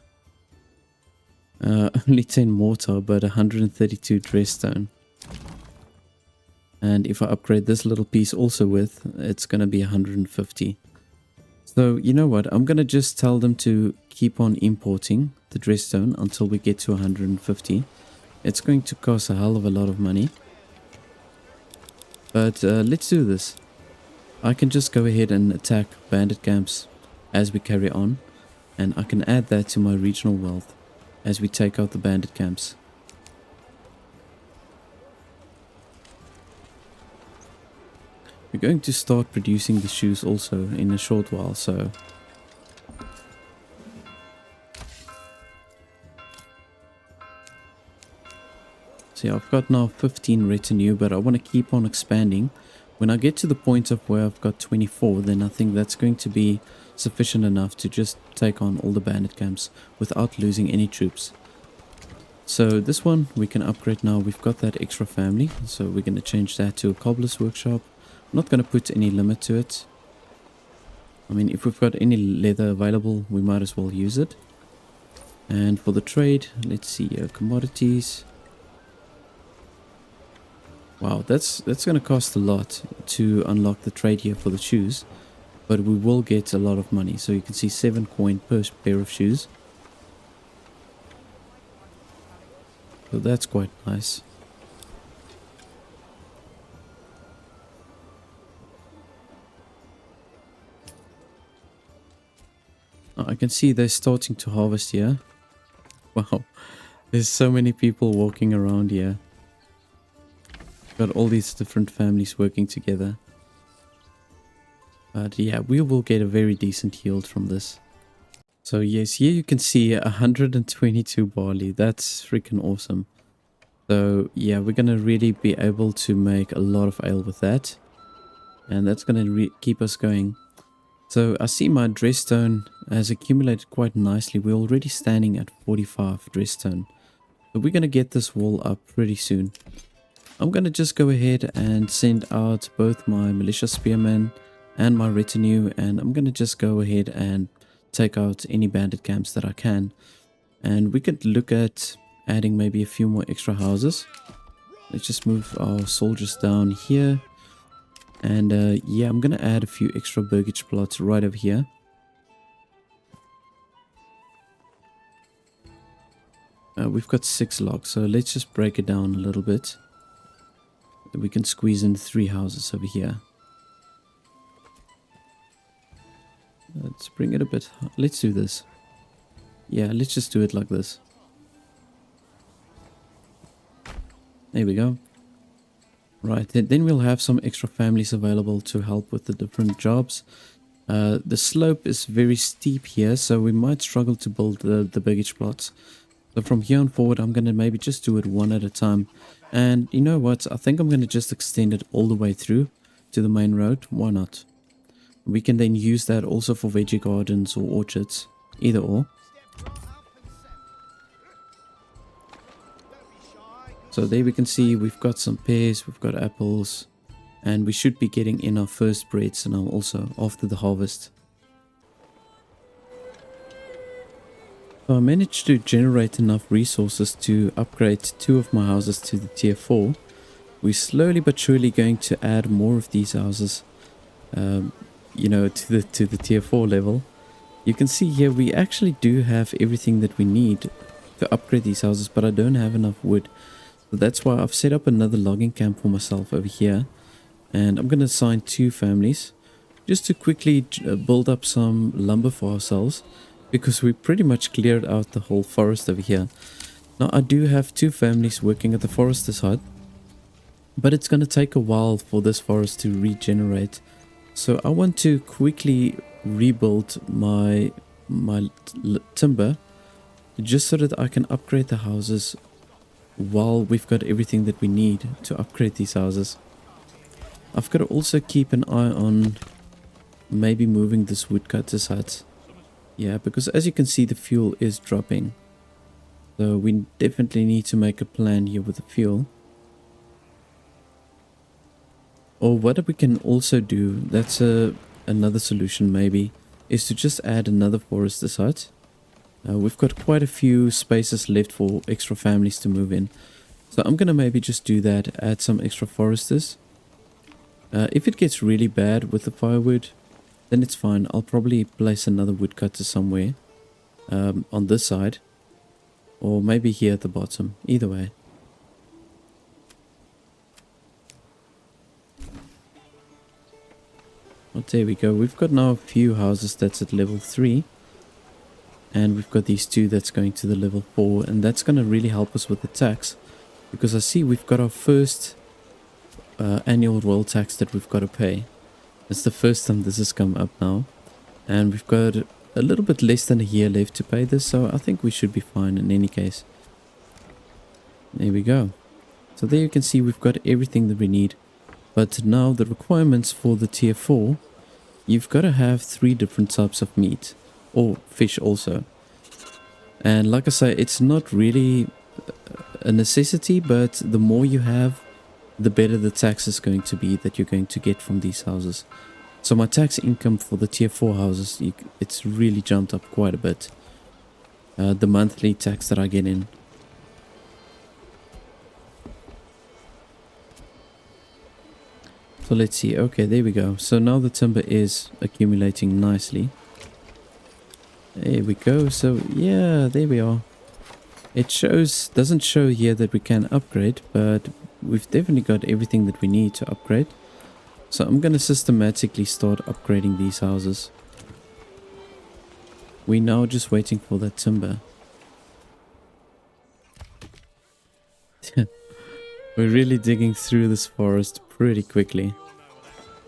S1: Only 10 mortar, but 132 dress stone. And if I upgrade this little piece also with, it's going to be 150. So, you know what? I'm going to just tell them to keep on importing the dress stone until we get to 150. It's going to cost a hell of a lot of money. But let's do this. I can just go ahead and attack bandit camps as we carry on. And I can add that to my regional wealth as we take out the bandit camps. We're going to start producing the shoes also in a short while, so... See, I've got now 15 retinue, but I want to keep on expanding. When I get to the point of where I've got 24, then I think that's going to be sufficient enough to just take on all the bandit camps without losing any troops. So this one we can upgrade now. We've got that extra family, so we're going to change that to a cobbler's workshop. I'm not going to put any limit to it. I mean, if we've got any leather available, we might as well use it. And for the trade, let's see, commodities. Wow, that's going to cost a lot to unlock the trade here for the shoes. But we will get a lot of money. So you can see 7 coin per pair of shoes. So that's quite nice. I can see they're starting to harvest here. Wow, there's so many people walking around here. Got all these different families working together. But yeah, we will get a very decent yield from this. So yes, here you can see 122 barley. That's freaking awesome. So yeah, we're going to really be able to make a lot of ale with that. And that's going to keep us going. So I see my dress stone has accumulated quite nicely. We're already standing at 45 dress stone. So we're going to get this wall up pretty soon. I'm going to just go ahead and send out both my militia spearmen and my retinue. And I'm going to just go ahead and take out any bandit camps that I can. And we could look at adding maybe a few more extra houses. Let's just move our soldiers down here. And yeah, I'm going to add a few extra burgage plots right over here. We've got 6 logs, so let's just break it down a little bit. We can squeeze in 3 houses over here. Let's bring it a bit. Let's do this. Yeah, let's just do it like this. There we go. Right, then we'll have some extra families available to help with the different jobs. The slope is very steep here, so we might struggle to build the baggage plots. So from here on forward, I'm going to maybe just do it one at a time. And you know what? I think I'm going to just extend it all the way through to the main road. Why not? We can then use that also for veggie gardens or orchards, either or. So there we can see we've got some pears, we've got apples, and we should be getting in our first breads now also after the harvest. So I managed to generate enough resources to upgrade 2 of my houses to the tier 4. We're slowly but surely going to add more of these houses, you know, to the tier 4 level. You can see here we actually do have everything that we need to upgrade these houses, but I don't have enough wood. So that's why I've set up another logging camp for myself over here. And I'm going to assign 2 families just to quickly build up some lumber for ourselves, because we pretty much cleared out the whole forest over here. Now I do have 2 families working at the Foresters hut, but it's going to take a while for this forest to regenerate. So I want to quickly rebuild my timber, just so that I can upgrade the houses while we've got everything that we need to upgrade these houses. I've got to also keep an eye on maybe moving this woodcutter's hut. Yeah, because as you can see, the fuel is dropping. So we definitely need to make a plan here with the fuel. Or what we can also do, that's another solution maybe, is to just add another forester's hut. We've got quite a few spaces left for extra families to move in. So I'm going to maybe just do that, add some extra foresters. If it gets really bad with the firewood, then it's fine. I'll probably place another woodcutter somewhere on this side, or maybe here at the bottom. Either way. Oh, there we go. We've got now a few houses that's at level 3. And we've got these 2 that's going to the level 4. And that's going to really help us with the tax. Because I see we've got our first annual royal tax that we've got to pay. It's the first time this has come up now. And we've got a little bit less than a year left to pay this. So I think we should be fine in any case. There we go. So there you can see we've got everything that we need. But now the requirements for the tier 4. You've got to have 3 different types of meat. Or fish also. And like I say, it's not really a necessity, but the more you have, the better the tax is going to be that you're going to get from these houses. So my tax income for the tier 4 houses, it's really jumped up quite a bit. The monthly tax that I get in. So let's see. Okay, there we go. So now the timber is accumulating nicely. There we go. So yeah, there we are. It doesn't show here that we can upgrade, but we've definitely got everything that we need to upgrade. So I'm going to systematically start upgrading these houses. We're now just waiting for that timber. We're really digging through this forest pretty quickly.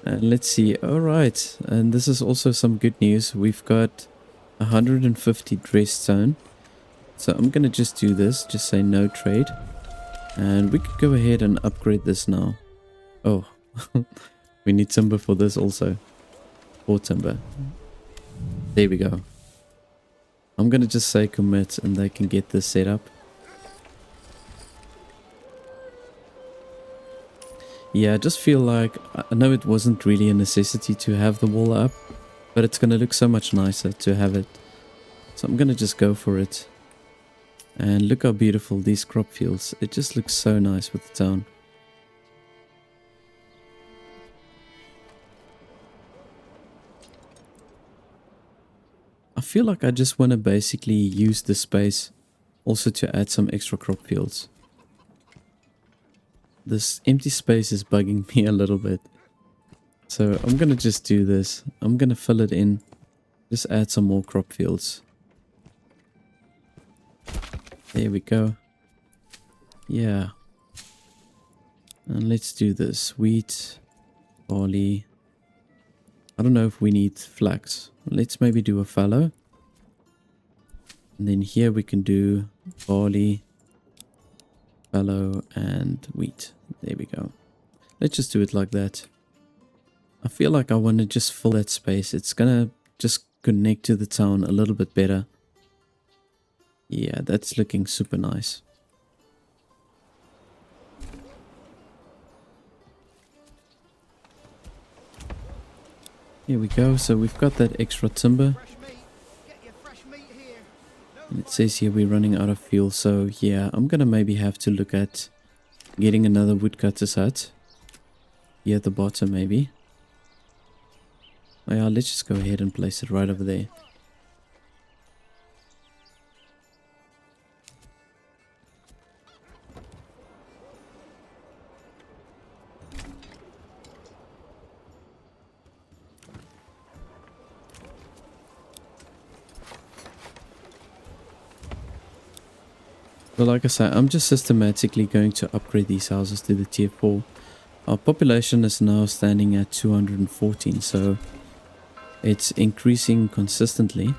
S1: And let's see. Alright, and this is also some good news. We've got 150 dress stone. So I'm gonna just do this, just say no trade. And we could go ahead and upgrade this now. Oh, we need timber for this also. 4 timber. There we go. I'm gonna just say commit and they can get this set up. Yeah, I just feel like, I know it wasn't really a necessity to have the wall up, but it's going to look so much nicer to have it. So I'm going to just go for it. And look how beautiful these crop fields. It just looks so nice with the town. I feel like I just want to basically use this space also to add some extra crop fields. This empty space is bugging me a little bit. So I'm going to just do this. I'm going to fill it in. Just add some more crop fields. There we go. Yeah. And let's do this. Wheat, barley. I don't know if we need flax. Let's maybe do a fallow. And then here we can do barley, fallow, and wheat. There we go. Let's just do it like that. I feel like I want to just fill that space. It's gonna just connect to the town a little bit better. Yeah, that's looking super nice. Here we go. So we've got that extra timber. And it says here we're running out of fuel. So yeah, I'm gonna maybe have to look at getting another woodcutter's hut. Here at the bottom maybe. Oh yeah, let's just go ahead and place it right over there. So like I say, I'm just systematically going to upgrade these houses to the tier 4. Our population is now standing at 214, so it's increasing consistently.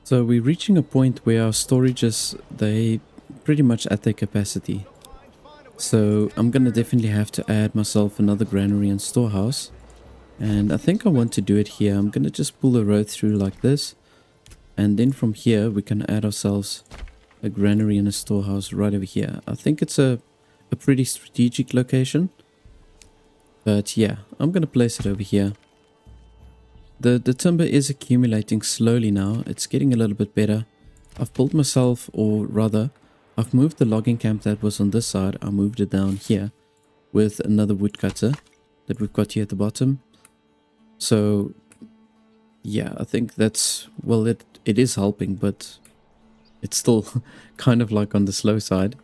S1: So we're reaching a point where our storages, they pretty much at their capacity. So I'm gonna definitely have to add myself another granary and storehouse. And I think I want to do it here. I'm gonna just pull a road through like this. And then from here we can add ourselves a granary and a storehouse right over here. I think it's a pretty strategic location. But yeah, I'm gonna place it over here. The timber is accumulating slowly now. It's getting a little bit better. I've built myself, or rather, I've moved the logging camp that was on this side. I moved it down here with another woodcutter that we've got here at the bottom. So yeah, I think that's, well, it is helping, but it's still kind of like on the slow side.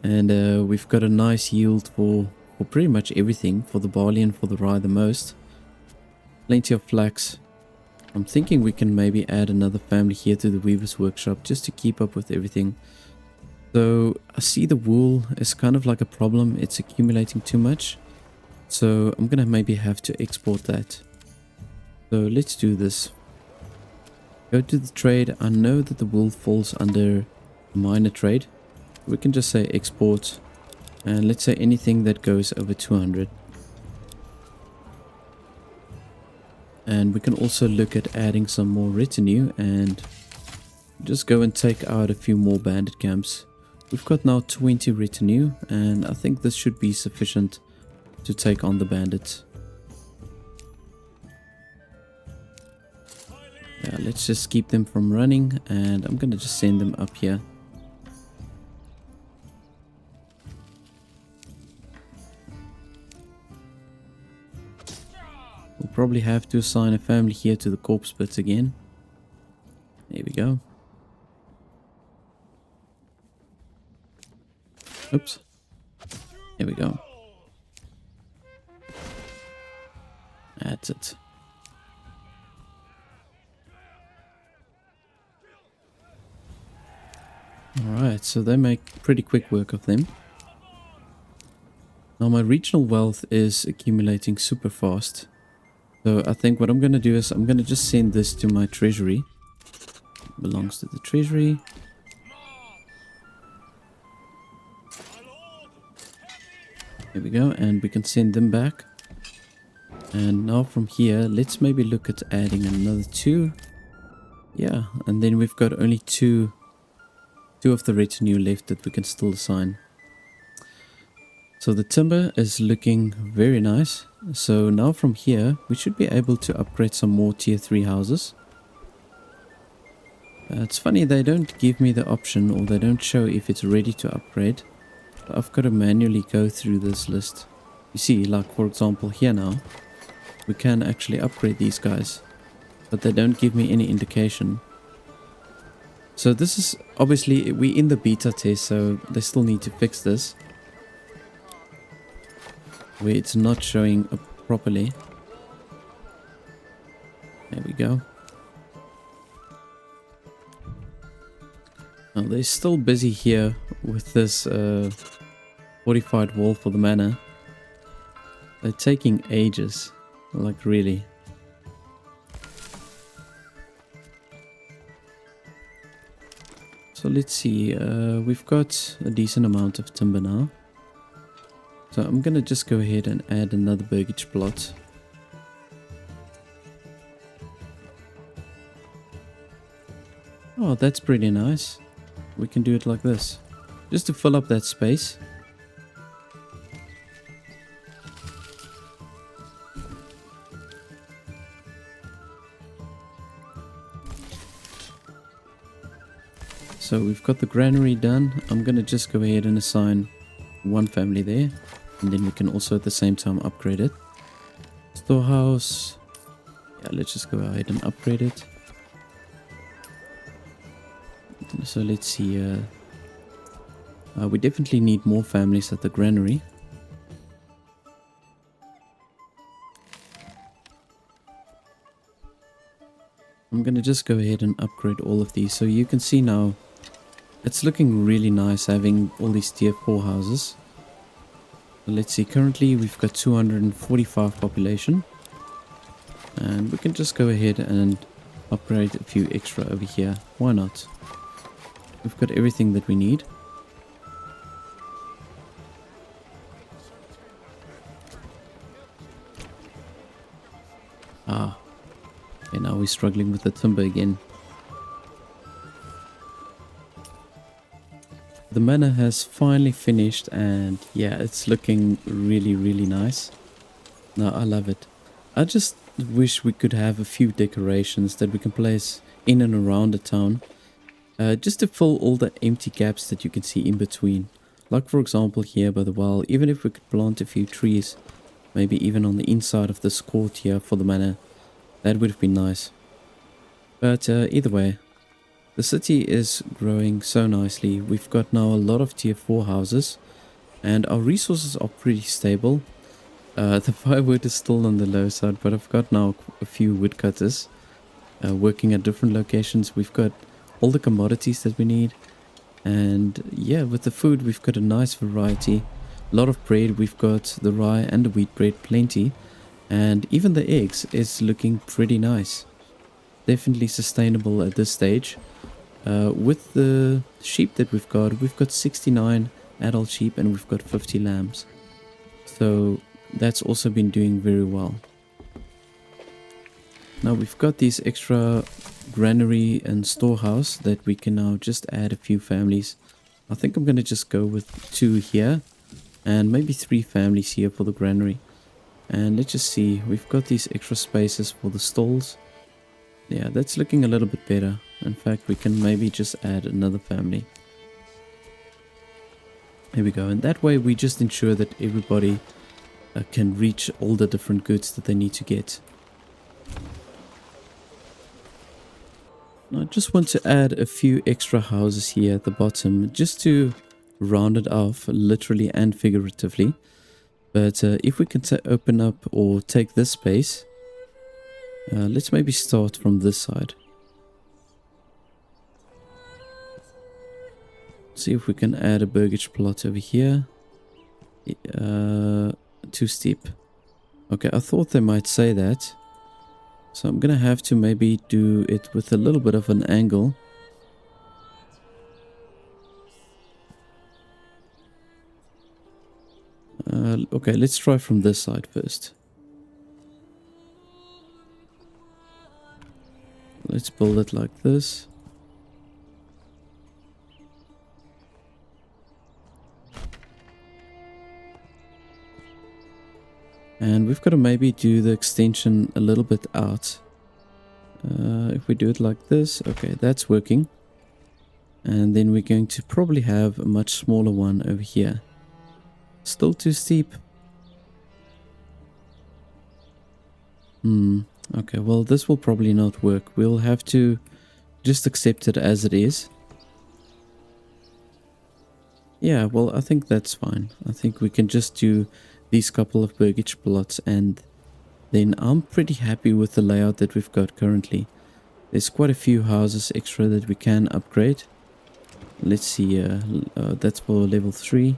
S1: And we've got a nice yield for pretty much everything, for the barley and for the rye the most. Plenty of flax. I'm thinking we can maybe add another family here to the weaver's workshop just to keep up with everything. So I see the wool is kind of like a problem. It's accumulating too much. So I'm gonna maybe have to export that. So let's do this. Go to the trade. I know that the wool falls under minor trade. We can just say export. And let's say anything that goes over 200. And we can also look at adding some more retinue and just go and take out a few more bandit camps. We've got now 20 retinue, and I think this should be sufficient to take on the bandits. Yeah, let's just keep them from running, and I'm gonna just send them up here. We'll probably have to assign a family here to the corpse pits again. There we go. Oops. There we go. That's it. Alright, so they make pretty quick work of them. Now my regional wealth is accumulating super fast. So I think what I'm going to do is I'm going to just send this to my treasury. It belongs to the treasury. There we go, and we can send them back. And now from here, let's maybe look at adding another 2. Yeah, and then we've got only two of the retinue left that we can still assign. So the timber is looking very nice. So now from here, we should be able to upgrade some more tier 3 houses. It's funny, they don't give me the option, or they don't show if it's ready to upgrade. I've got to manually go through this list. You see, like for example here now, we can actually upgrade these guys, but they don't give me any indication. So this is, obviously we're in the beta test, so they still need to fix this, where it's not showing up properly. There we go. Now they're still busy here with this fortified wall for the manor. They're taking ages, like really. So let's see, we've got a decent amount of timber now. So I'm gonna just go ahead and add another burgage plot. Oh, that's pretty nice. We can do it like this, just to fill up that space. So we've got the granary done. I'm gonna just go ahead and assign one family there, and then we can also at the same time upgrade it. Storehouse, yeah, let's just go ahead and upgrade it. So let's see, we definitely need more families at the granary. I'm gonna just go ahead and upgrade all of these. So you can see now it's looking really nice having all these tier 4 houses. So let's see, currently we've got 245 population. And we can just go ahead and upgrade a few extra over here. Why not? We've got everything that we need. Ah, okay, now we're struggling with the timber again. The manor has finally finished and yeah, it's looking really nice. No, I love it. I just wish we could have a few decorations that we can place in and around the town. Just to fill all the empty gaps that you can see in between. Like for example here by the well, even if we could plant a few trees, maybe even on the inside of this court here for the manor, that would have been nice. But either way, the city is growing so nicely. We've got now a lot of tier 4 houses and our resources are pretty stable. The firewood is still on the low side, but I've got now a few woodcutters working at different locations. We've got all the commodities that we need, and yeah, with the food we've got a nice variety. A lot of bread, we've got the rye and the wheat bread plenty, and even the eggs is looking pretty nice. Definitely sustainable at this stage. With the sheep that we've got 69 adult sheep and we've got 50 lambs. So that's also been doing very well. Now we've got these extra granary and storehouse that we can now just add a few families. I think I'm going to just go with 2 here and maybe 3 families here for the granary. And let's just see, we've got these extra spaces for the stalls. Yeah, that's looking a little bit better. In fact, we can maybe just add another family. There we go. And that way we just ensure that everybody can reach all the different goods that they need to get. Now, I just want to add a few extra houses here at the bottom just to round it off literally and figuratively. But if we can open up or take this space, let's maybe start from this side. See if we can add a burgage plot over here. Too steep. Okay, I thought they might say that. So I'm gonna have to maybe do it with a little bit of an angle. Okay, let's try from this side first. Let's build it like this. And we've got to maybe do the extension a little bit out. If we do it like this, okay, that's working. And then we're going to probably have a much smaller one over here. Still too steep. Okay, well this will probably not work. We'll have to just accept it as it is. Yeah, well I think that's fine. I think we can just do these couple of burgage plots and then I'm pretty happy with the layout that we've got currently. There's quite a few houses extra that we can upgrade. Let's see, that's for level 3.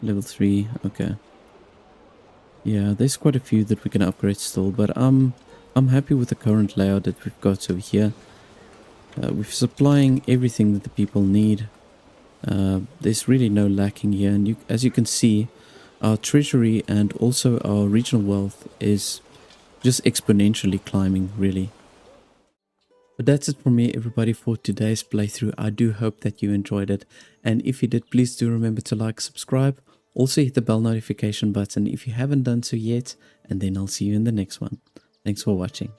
S1: Level 3, okay. Yeah, there's quite a few that we can upgrade still, but I'm happy with the current layout that we've got over here. We're supplying everything that the people need. There's really no lacking here, and as you can see, our treasury and also our regional wealth is just exponentially climbing, really. But that's it from me, everybody, for today's playthrough. I do hope that you enjoyed it, and if you did, please do remember to like, subscribe, also hit the bell notification button if you haven't done so yet, and then I'll see you in the next one. Thanks for watching.